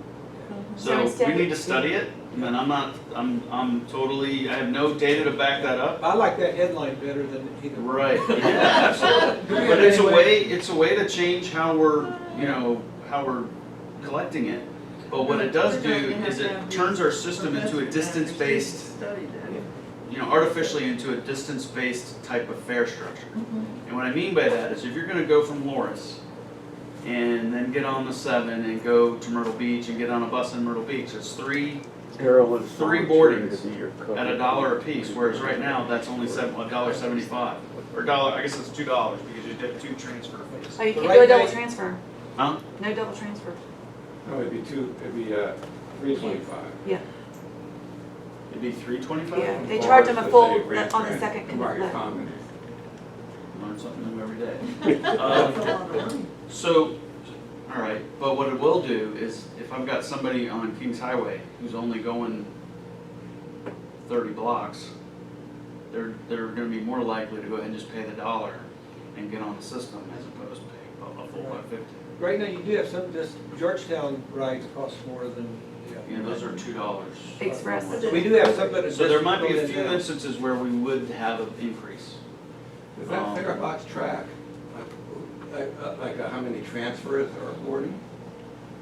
So So instead we need of- to study it, and I'm totally, I have no data to back that up. I like that headline better than either. Right, yeah, absolutely. But it's a way to change how we're, how we're collecting it. But what it does do is it turns our system into a distance-based, Study that. artificially into a distance-based type of fare structure. And what I mean by that is if you're gonna go from Lawrence and then get on the 7 and go to Myrtle Beach and get on a bus in Myrtle Beach, it's three boardings at $1 a piece, whereas right now, that's only $1.75. Or dollar, I guess it's $2 because you did 2 transfer fees. Oh, you can't Right do a double now- transfer. Huh? No double transfer. No, it'd be $3.25. Yeah, It'd be $3.25? yeah. They charge them a full, Let's say Grand on the Trans- second Market lift. Commons. Learn something new every day. That's a lot of money. So, all right, but what it will do is if I've got somebody on Kings Highway who's only going 30 blocks, they're gonna be more likely to go ahead and just pay the $1 and get on the system as opposed to paying a full $1.50. Right now, you do have some, just Georgetown rides cost more than, You know, those are $2. Express. We do have some, but. So there might be a just few now. instances where we would have an increase. Does that fare box track, like how many transfers or boarding?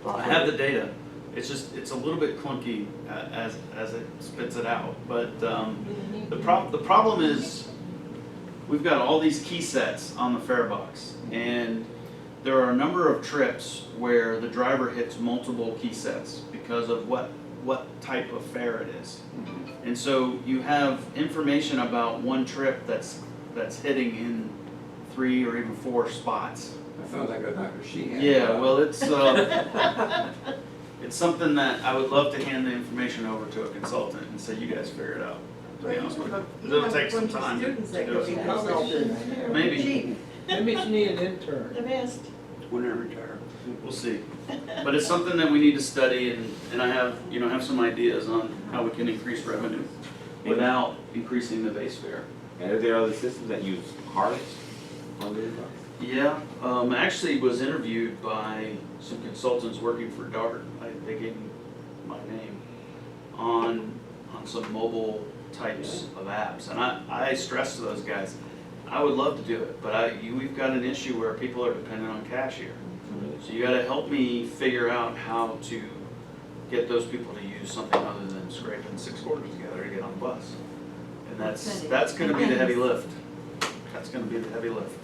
Well, I have the data. It's just, it's a little bit clunky as it spits it out. But the problem is, we've got all these key sets on the fare box. And there are a number of trips where the driver hits multiple key sets because of what type of fare it is. And so you have information about one trip that's hitting in 3 or even 4 spots. That sounds like a Dr. Sheehan. Yeah, well, it's it's something that I would love to hand the information over to a consultant and say, you guys figure it out. To be honest with you, it'll take some time to Students that do go be it. consulted. Maybe, Cheap. Maybe you need an intern. The best. When I retire. we'll see. But it's something that we need to study, and I have some ideas on how we can increase revenue without increasing the base fare. And are there other systems that use cards on the bus? Yeah, actually was interviewed by some consultants working for DART. They gave me my name on some mobile types of apps. And I stress to those guys, I would love to do it, but we've got an issue where people are dependent on cash here. So you gotta help me figure out how to get those people to use something other than scraping 6 quarters together to get on the bus. And that's gonna be the heavy lift. That's gonna be the heavy lift.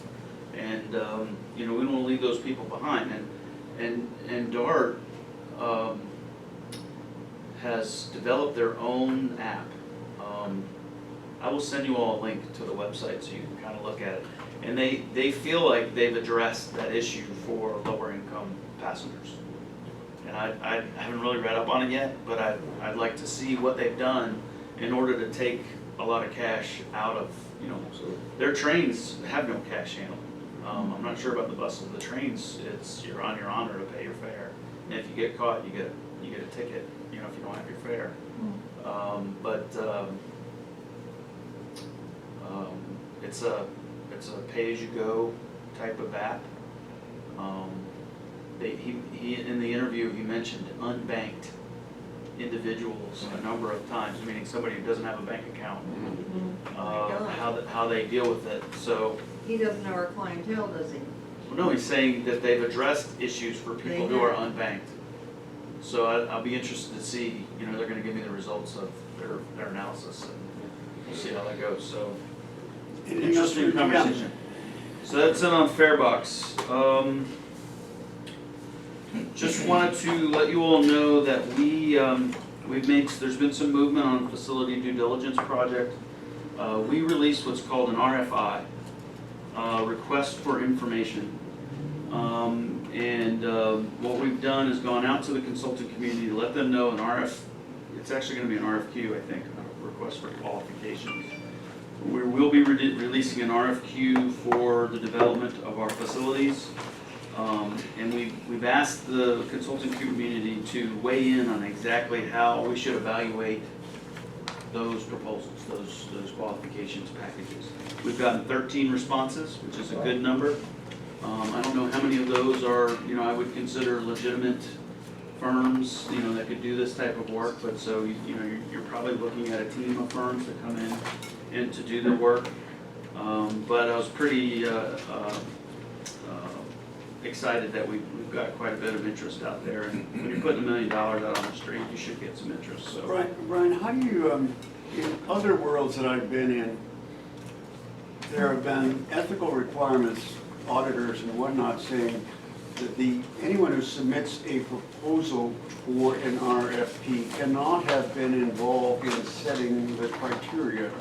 And, we don't wanna leave those people behind. And DART, has developed their own app. I will send you all a link to the website so you can kind of look at it. And they feel like they've addressed that issue for lower income passengers. And I haven't really read up on it yet, but I'd like to see what they've done in order to take a lot of cash out of, their trains have no cash handling. I'm not sure about the buses. The trains, you're on your honor to pay your fare. And if you get caught, you get a ticket, if you don't have your fare. It's a pay-as-you-go type of app. He in the interview, he mentioned unbanked individuals a number of times, meaning somebody who doesn't have a bank account, how they deal with it. So, He doesn't know our clientele, does he? well, no, he's saying that they've addressed issues for people who are unbanked. So I'll be interested to see, they're gonna give me the results of their analysis, and we'll see how that goes, so. Anything else Interesting from the council? conversation. So that's it on Farebox. Just wanted to let you all know that there's been some movement on a facility due diligence project. We released what's called an RFI, request for information. What we've done is gone out to the consulting community to let them know it's actually gonna be an RFQ, I think, a request for qualifications. We will be releasing an RFQ for the development of our facilities. And we've asked the consulting community to weigh in on exactly how we should evaluate those proposals, those qualifications packages. We've gotten 13 responses, which is a good number. I don't know how many of those are, I would consider legitimate firms, you know, that could do this type of work, but so, you know, you're probably looking at a team of firms that come in to do the work. But I was pretty excited that we've got quite a bit of interest out there, and when you're putting $1 million out on the street, you should get some interest, so. Brian, how do you, in other worlds that I've been in, there have been ethical requirements, auditors and whatnot saying that anyone who submits a proposal for an RFP cannot have been involved in setting the criteria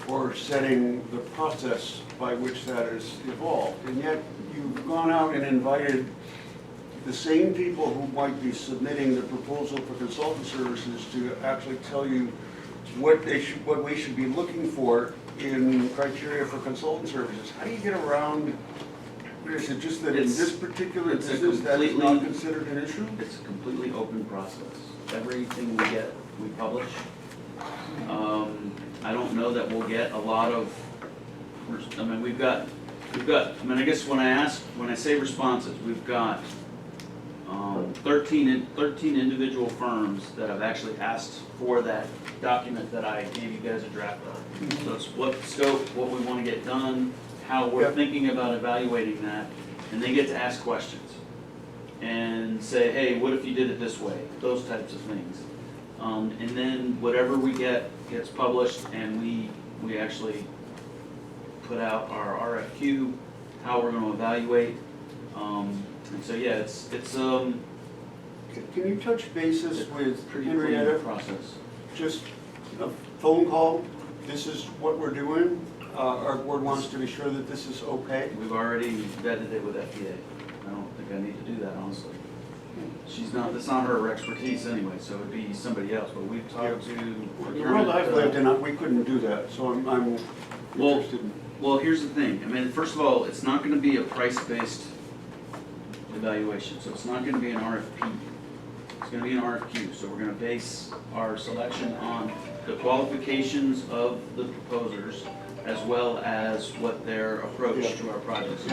or setting the process by which that is evolved. And yet you've gone out and invited the same people who might be submitting the proposal for consultant services to actually tell you what we should be looking for in criteria for consultant services. How do you get around? Is it just that in this particular business that is not considered an issue? It's a completely open process. Everything we get, we publish. I don't know that we'll get a lot of, I mean, we've got, I mean, I guess when I say responses, we've got 13 individual firms that have actually asked for that document that I gave you guys a draft of. So it's what scope, what we want to get done, how we're thinking about evaluating that, and they get to ask questions and say, hey, what if you did it this way? Those types of things. And then whatever we get gets published, and we actually put out our RFQ, how we're going to evaluate. And so yeah, it's Can you touch bases with pretty Henrietta? clean process. Just a phone call, this is what we're doing, our board wants to be sure that this is okay. We've already vetted it with FDA. I don't think I need to do that, honestly. That's not her expertise anyway, so it'd be somebody else, but we've talked to. The world I've lived in, we couldn't do that, so I'm Well, interested in. Well, here's the thing. I mean, first of all, it's not gonna be a price-based evaluation, so it's not gonna be an RFP. It's gonna be an RFQ, so we're gonna base our selection on the qualifications of the proposers as well as what their approach to our projects is.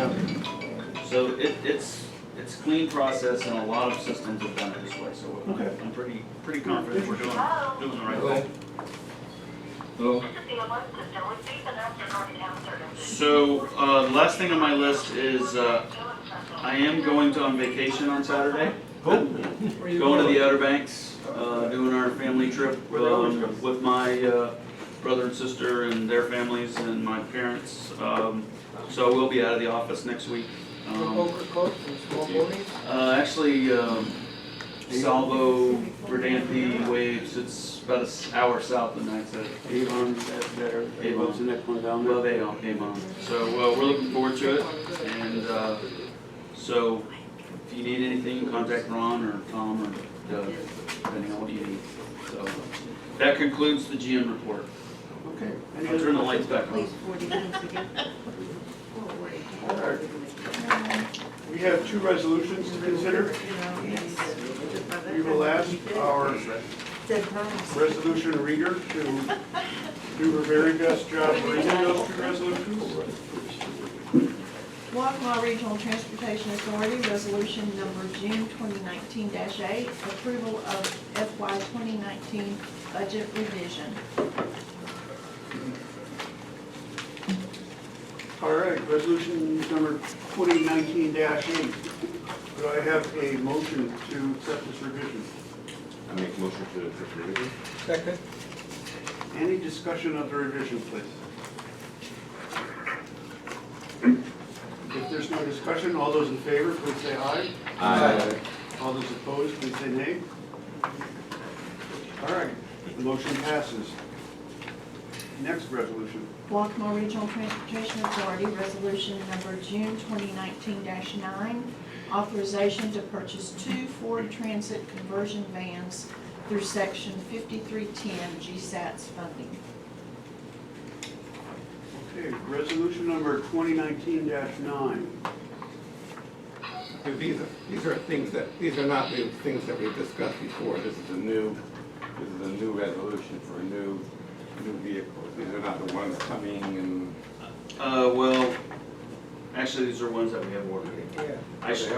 So it's a clean process, and a lot of systems have done it this way, so I'm pretty confident we're doing the right thing. Hello? So, the last thing on my list is, I am going on vacation on Saturday. Going to the Outer Banks, doing our family trip, with my, brother and sister and their families and my parents. So we'll be out of the office next week. Actually, Salvo, Verdanthe, Waves, it's about an hour south of Naxa. Avon, Avon's the next one down there. Love Avon. So we're looking forward to it, and so if you need anything, contact Ron or Tom or Doug, depending on what you need. So that concludes the GM report. Okay. I'll turn the lights back on. Please, 40 minutes again. All right. We have two resolutions to consider. We will ask our resolution reader to do her very best job reading those two resolutions. Waccamaw Regional Transportation Authority, resolution number June 2019-8, approval of FY 2019 budget revision. All right, resolution number 2019-8. Do I have a motion to accept this revision? I make a motion to accept the revision. Second? Any discussion of the revision, please? If there's no discussion, all those in favor, please say aye. Aye. All those opposed, please say nay. All right, the motion passes. Next resolution. Waccamaw Regional Transportation Authority, resolution number June 2019-9, authorization to purchase 2 Ford Transit conversion vans through section 5310 GSATS funding. Okay, resolution number 2019-9. These are things these are not the things that we've discussed before. This is a new resolution for new vehicles. These are not the ones coming and. Well, actually, these are ones that we have ordered. Yeah.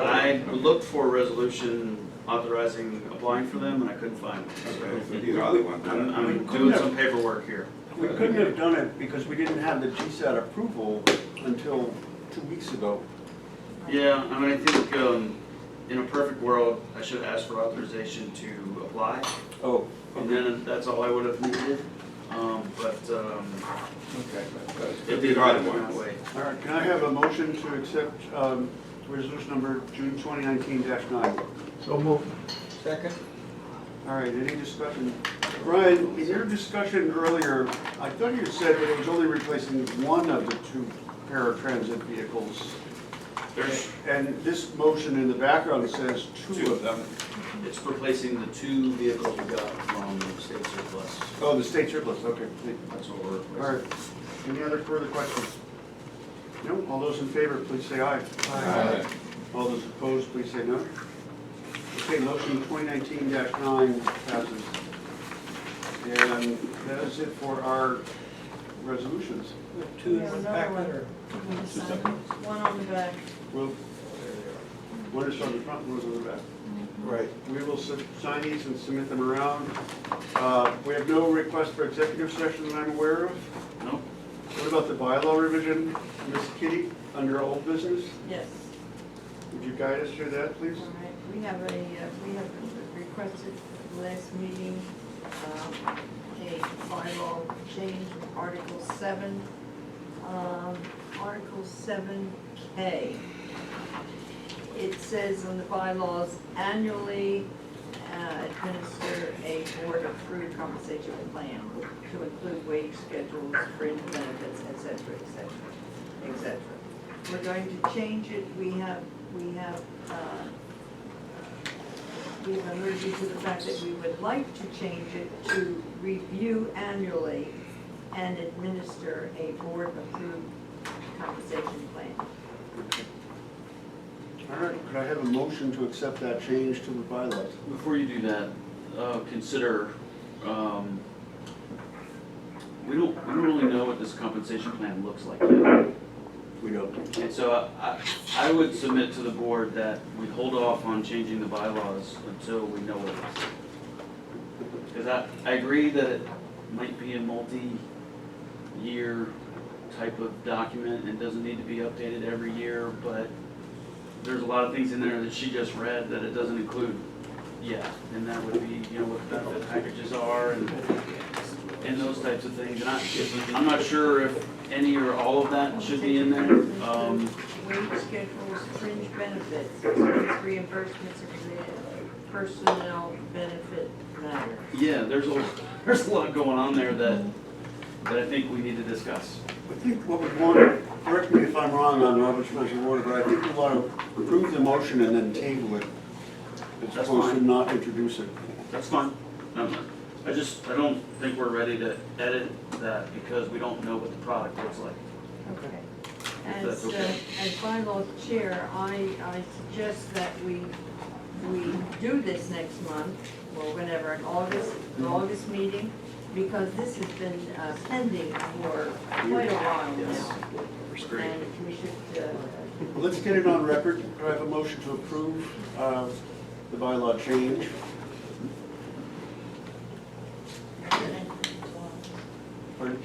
I looked for a resolution authorizing applying for them, and I couldn't find them. Okay, so these are the ones. I'm doing some paperwork here. We couldn't have done it because we didn't have the GSAT approval until 2 weeks ago. Yeah, I mean, I think in a perfect world, I should ask for authorization to apply, Oh, and then that's all I would have needed. But Okay, but it these did are happen the that ones. way. all right, can I have a motion to accept resolution number June 2019-9? So moved. Second? All right, any discussion? Ryan, in your discussion earlier, I thought you said that it was only replacing one of the two paratransit vehicles. And this motion in the background says two of them. It's replacing the two vehicles we got from the state surplus. Oh, the state surplus, okay. That's what we're All replacing. right, any other further questions? No, all those in favor, please say aye. Aye. All those opposed, please say no. Okay, motion 2019-9 passes. And that is it for our resolutions. We have two in Yeah, one another packet, one. or? One on the back. Well, one is on the front, one is on the back. Right. We will sign these and submit them around. We have no request for executive session that I'm aware of. No? What about the bylaw revision, Ms. Kitty, under old business? Yes. Would you guide us through that, please? All right, we have requested last meeting, a bylaw change of Article 7. Article 7K. It says on the bylaws, annually administer a board-approved compensation plan to include wage schedules, fringe benefits, et cetera, et cetera, et cetera. We're going to change it. We have alerted you to the fact that we would like to change it to review annually and administer a board-approved compensation plan. All right, could I have a motion to accept that change to the bylaws? Before you do that, consider, we don't really know what this compensation plan looks like yet. We don't. And so I would submit to the board that we hold off on changing the bylaws until we know what it is. Because I agree that it might be a multi-year type of document and doesn't need to be updated every year, but there's a lot of things in there that she just read that it doesn't include yet. And that would be, you know, what the benefit packages are and those types of things. And I'm not sure if any or all of that should be in there. Wage schedules, fringe benefits, expense reimbursements, and personnel benefit matters. Yeah, there's a lot going on there that I think we need to discuss. I think what we want, correct me if I'm wrong on Robert's Rules of Order, but I think we want to approve the motion and then table it, as That's opposed to fine. not introduce it. That's fine. I don't think we're ready to edit that because we don't know what the product looks like. Okay. If that's okay. As bylaw chair, I suggest that we do this next month, or whenever, an August meeting, because this has been pending for quite a while now. And we should, Well, let's get it on record. Do I have a motion to approve the bylaw change? Pardon?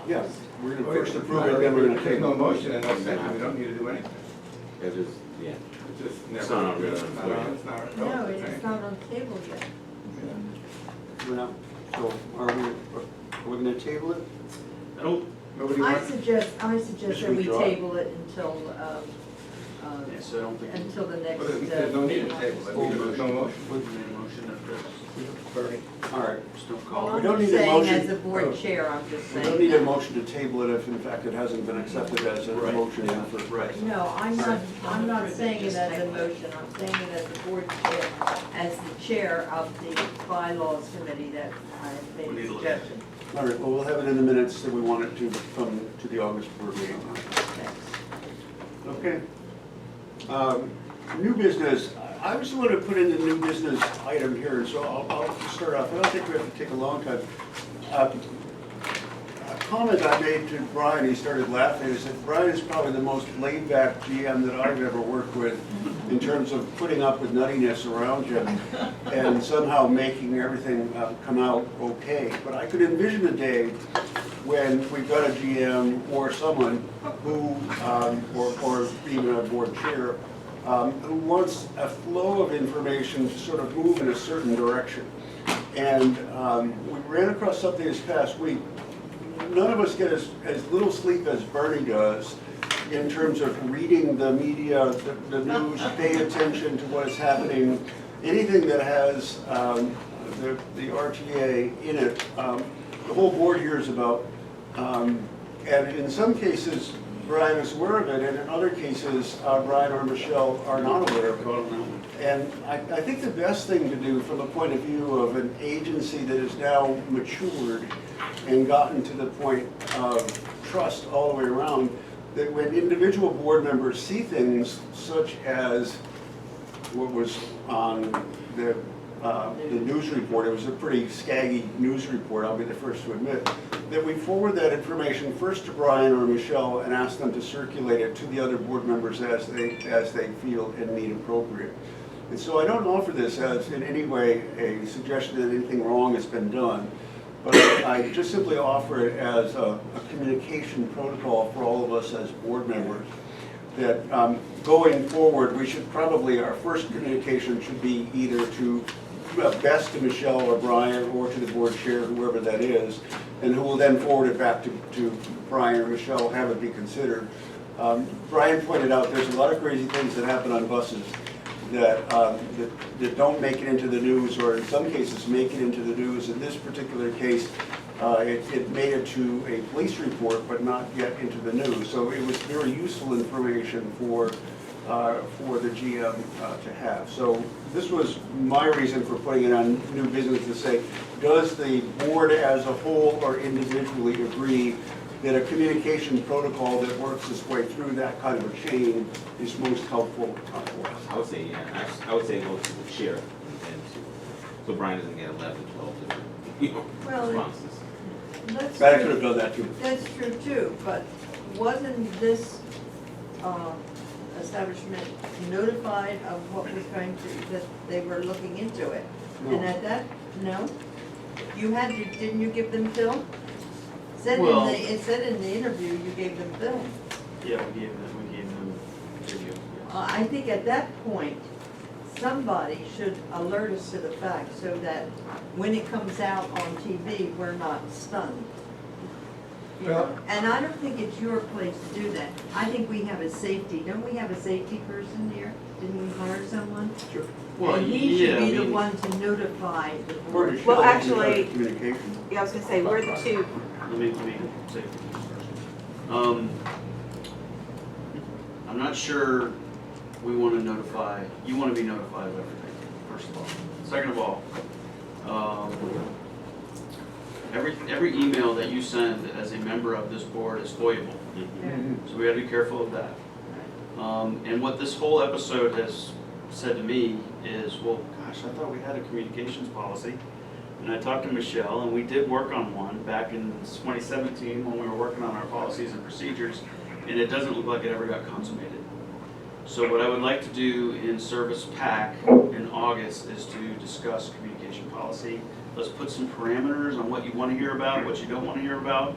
Yeah, we're going to first approve it, then we're going to There's no table it. motion and no second, we don't need to do anything. It is, yeah. It's just never. It's not on the- It's not. no, it's not on the table yet. We're not, so are we going to table it? I don't, Nobody I wants? suggest Just that we withdraw it. table it until, yeah, so I don't think until the next. Well, there's no need to meeting. table it, there's no motion. we made a motion if there's All right. just no Well, call. We I'm don't just need a saying, motion. as a board chair, I'm just We saying. don't need a that. motion to table it if in fact it hasn't been accepted as a Right. motion. Yeah. for- Right. No, I'm not saying it as a motion, I'm saying it as the board chair, as the chair of the bylaws committee that I We made need a to look at it. suggestion. All right, well, we'll have it in the minutes that we want it to come to the August board meeting. Thanks. Okay. New business, I was the one to put in the new business item here, so I'll just start off. I don't think we have to take a long time. comment I made to Brian, he started laughing. I said, Brian is probably the most laid-back GM that I've ever worked with in terms of putting up with nuttiness around him and somehow making everything come out okay. But I could envision a day when we've got a GM or someone who, or even a board chair, who wants a flow of information to sort of move in a certain direction. And we ran across something this past week. None of us get as little sleep as Bernie does in terms of reading the media, the news, paying attention to what is happening, anything that has the RTA in it. The whole board hears about, and in some cases, Brian is aware of it, and in other cases, Brian or Michelle are not aware of it. And I think the best thing to do from the point of view of an agency that is now matured and gotten to the point of trust all the way around, that when individual board members see things such as what was on the news report, it was a pretty scaggy news report, I'll be the first to admit, that we forward that information first to Brian or Michelle and ask them to circulate it to the other board members as they feel and need appropriate. And so I don't offer this as in any way a suggestion that anything wrong has been done, but I just simply offer it as a communication protocol for all of us as board members, that going forward, we should probably, our first communication should be either to best to Michelle or Brian or to the board chair, whoever that is, and who will then forward it back to Brian or Michelle, have it be considered. Brian pointed out there's a lot of crazy things that happen on buses that don't make it into the news, or in some cases make it into the news. In this particular case, it made it to a police report, but not yet into the news. So it was very useful information for the GM to have. So this was my reason for putting it on new business, to say, does the board as a whole or individually agree that a communication protocol that works its way through that kind of a chain is most helpful for us? I would say, yeah, I would say go to the chair, and so Brian doesn't get 11, 12 different, Well, responses. That's I could have true. done that too. That's true too, but wasn't this establishment notified of what was going to, that they were looking into it? No. And at that, no? You had to, didn't you give them film? Well- It said in the interview you gave them film. Yeah, we gave them video. I think at that point, somebody should alert us to the fact so that when it comes out on TV, we're not stunned. You know? Well- And I don't think it's your place to do that. I think we have a safety, don't we have a safety person here? Didn't we hire someone? Sure. Well, And he yeah, should I be the mean- one to notify the Or board. Michelle, Well, you have actually- communication. Yeah, I was gonna say, we're the two, Let me say first. I'm not sure we want to notify, you want to be notified of everything, first of all. Second of all, every email that you send as a member of this board is foiable, Yeah. so we gotta be careful of that. And what this whole episode has said to me is, well, gosh, I thought we had a communications policy. And I talked to Michelle, and we did work on one back in 2017 when we were working on our policies and procedures, and it doesn't look like it ever got consummated. So what I would like to do in Service PAC in August is to discuss communication policy. Let's put some parameters on what you want to hear about, what you don't want to hear about,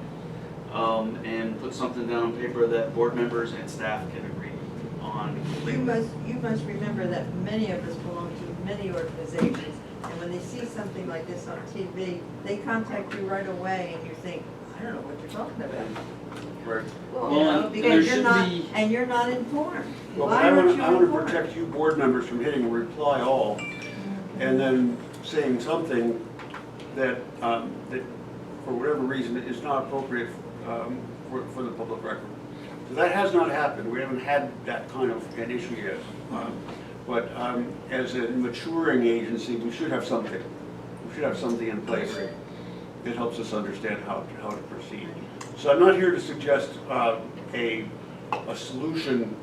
and put something down on paper that board members and staff can agree on completely. You must remember that many of us belong to many organizations, and when they see something like this on TV, they contact you right away, and you think, I don't know what you're talking about. Right. Well, You know, and because there you're should not, be- and you're not informed. Well, but Why I aren't want you to informed? protect you board members from hitting reply all and then saying something that, that for whatever reason is not appropriate for the public record. So that has not happened. We haven't had that kind of an issue yet. But as a maturing agency, we should have something. We should have something in place that helps us understand how to proceed. So I'm not here to suggest a solution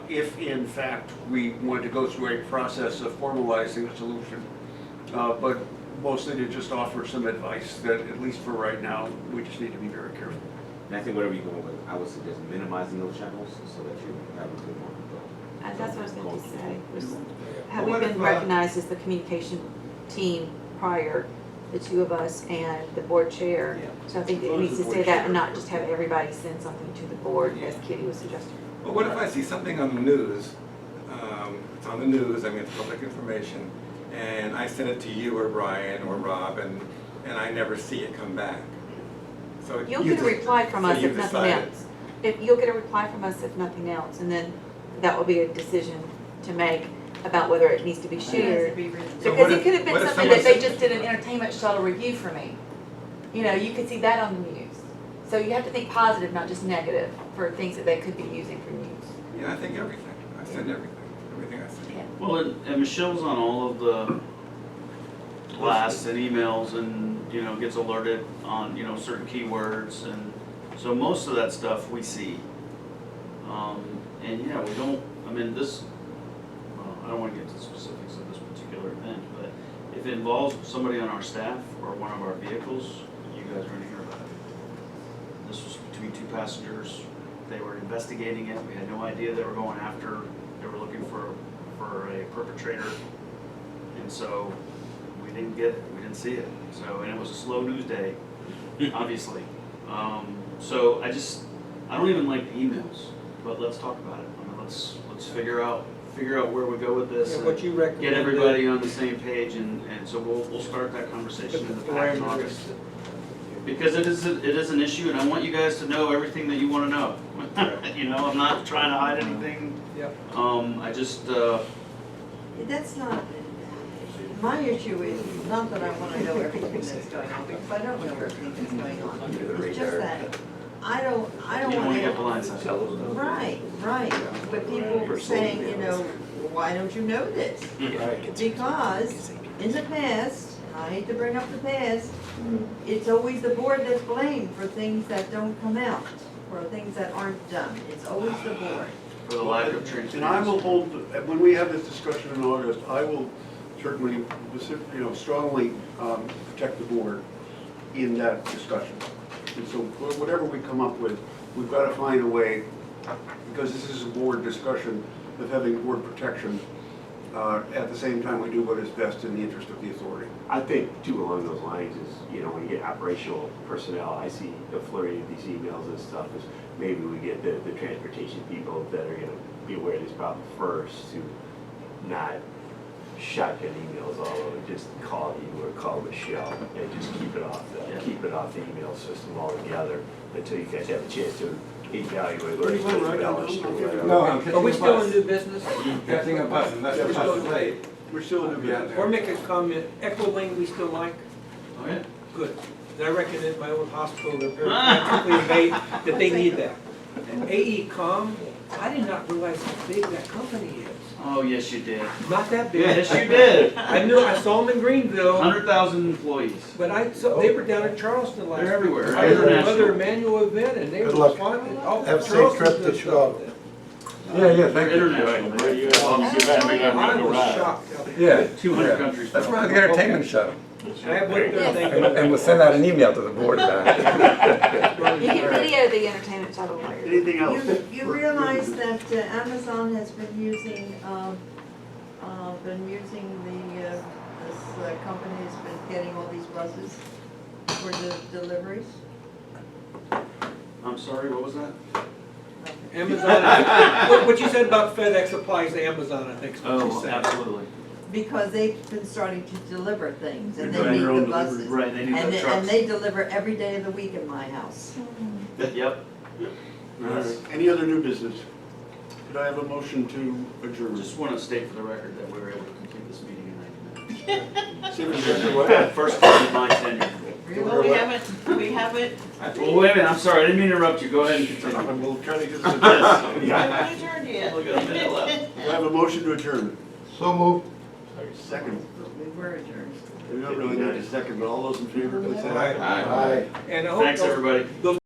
if in fact we want to go through a process of formalizing a solution. But mostly to just offer some advice that, at least for right now, we just need to be very careful. And I think whatever you're going with, I would suggest minimizing those channels so that you have a good more control. And that's what I was going to say, was, have Well, we what been if, recognized as the communication team prior, the two of us and the board chair? Yeah. So I think As it long as needs the to board say that chair- and not just have everybody send something to the board, as Kitty was suggesting. But what if I see something on the news, it's on the news, I mean, it's public information, and I send it to you or Brian or Rob, and I never see it come back? So You'll you get a just- reply from so us you if nothing decided. else. You'll get a reply from us if nothing else, and then that will be a decision to make about whether it needs to be It has shared. to be written. So Because what it if- could have been what if something that someone they just did an entertainment shuttle review for me. You know, you could see that on the news. So you have to think positive, not just negative, for things that they could be using for news. Yeah, I think everything, I send everything I send. Well, and Michelle's on all of the blasts and emails and, you know, gets alerted on, you know, certain keywords, and so most of that stuff we see. And yeah, we don't, I mean, this, well, I don't wanna get into the specifics of this particular event, but if it involves somebody on our staff or one of our vehicles, you guys are gonna hear about it. This was between two passengers, they were investigating it, we had no idea they were going after, they were looking for a perpetrator, and so we didn't get it, we didn't see it. So, and it was a slow news day, obviously. So I don't even like the emails, but let's talk about it. I mean, let's figure out where we go with this. Yeah, and what you recommend. Get everybody on the same page, and so we'll start that conversation Put in the the pack in parameters. August. Because it is an issue, and I want you guys to know everything that you want to know. You know, I'm not trying to hide anything. Yep. I just, That's not, my issue is not that I want to know everything that's going on, because I don't know everything that's going on. It's just that I don't you don't want to get want blindsided. Right, but people saying, you know, why don't you know this? Because in the past, and I hate to bring up the past, it's always the board that's blamed for things that don't come out, or things that aren't done. It's always the board. For the lack of transparency. And I will hold, when we have this discussion in August, I will certainly, strongly protect the board in that discussion. And so whatever we come up with, we've got to find a way, because this is a board discussion, of having board protection. At the same time, we do what is best in the interest of the authority. I think too along those lines is, when you get operational personnel, I see a flurry of these emails and stuff, is maybe we get the transportation people that are gonna be aware of this problem first to not shotgun emails all over, just call you or call Michelle and just keep it off the email system altogether until you guys have a chance to evaluate where it's balanced or whatever. No, I'm catching Are we a still in bus. new business? Catching a bus, and that's the bus is late. We're still in the Yeah. business. Or make a comment, Equilane we still like? Oh, yeah. Good. I reckon at my own hospital, they're very practically that they need that. And AECom, I did not realize how big that company is. Oh, yes, you did. Not that big. Yes, you did. I saw them in Greenville, 100,000 employees. but they were down in Charleston last week. They're everywhere. I was at International. another annual event and they Good were luck. flying. all Have a safe Charleston's trip to been Chicago. stuff. Yeah, They're thank you. international. I was shocked. Yeah. 200 countries. That's why the entertainment shuttle. I went there Yes. thinking. And we'll send out an email to the board about it. You can video the entertainment shuttle later. Anything else? You realize that Amazon has been using this company has been getting all these buses for the deliveries? I'm sorry, what was that? Amazon, what you said about FedEx applies to Amazon, I think is what you Oh, said. absolutely. Because they've been starting to deliver things and they They're need doing their the own delivery. buses. Right, they need And the trucks. and they deliver every day of the week in my house. Yep. All right. Any other new business? Could I have a motion to adjourn? Just want to state for the record that we were able to complete this meeting in 90 minutes. See if there's First time in my tenure. Well, we haven't, Well, wait a minute, I'm sorry, I didn't mean to interrupt you. Go ahead and continue. And we'll try to get this we addressed. haven't adjourned yet. Look at the minute left. Do I have a motion to adjourn? So moved. Second. We were adjourned. We don't really need a second, but all those in favor, please say aye. And I hope Thanks, those- everybody. those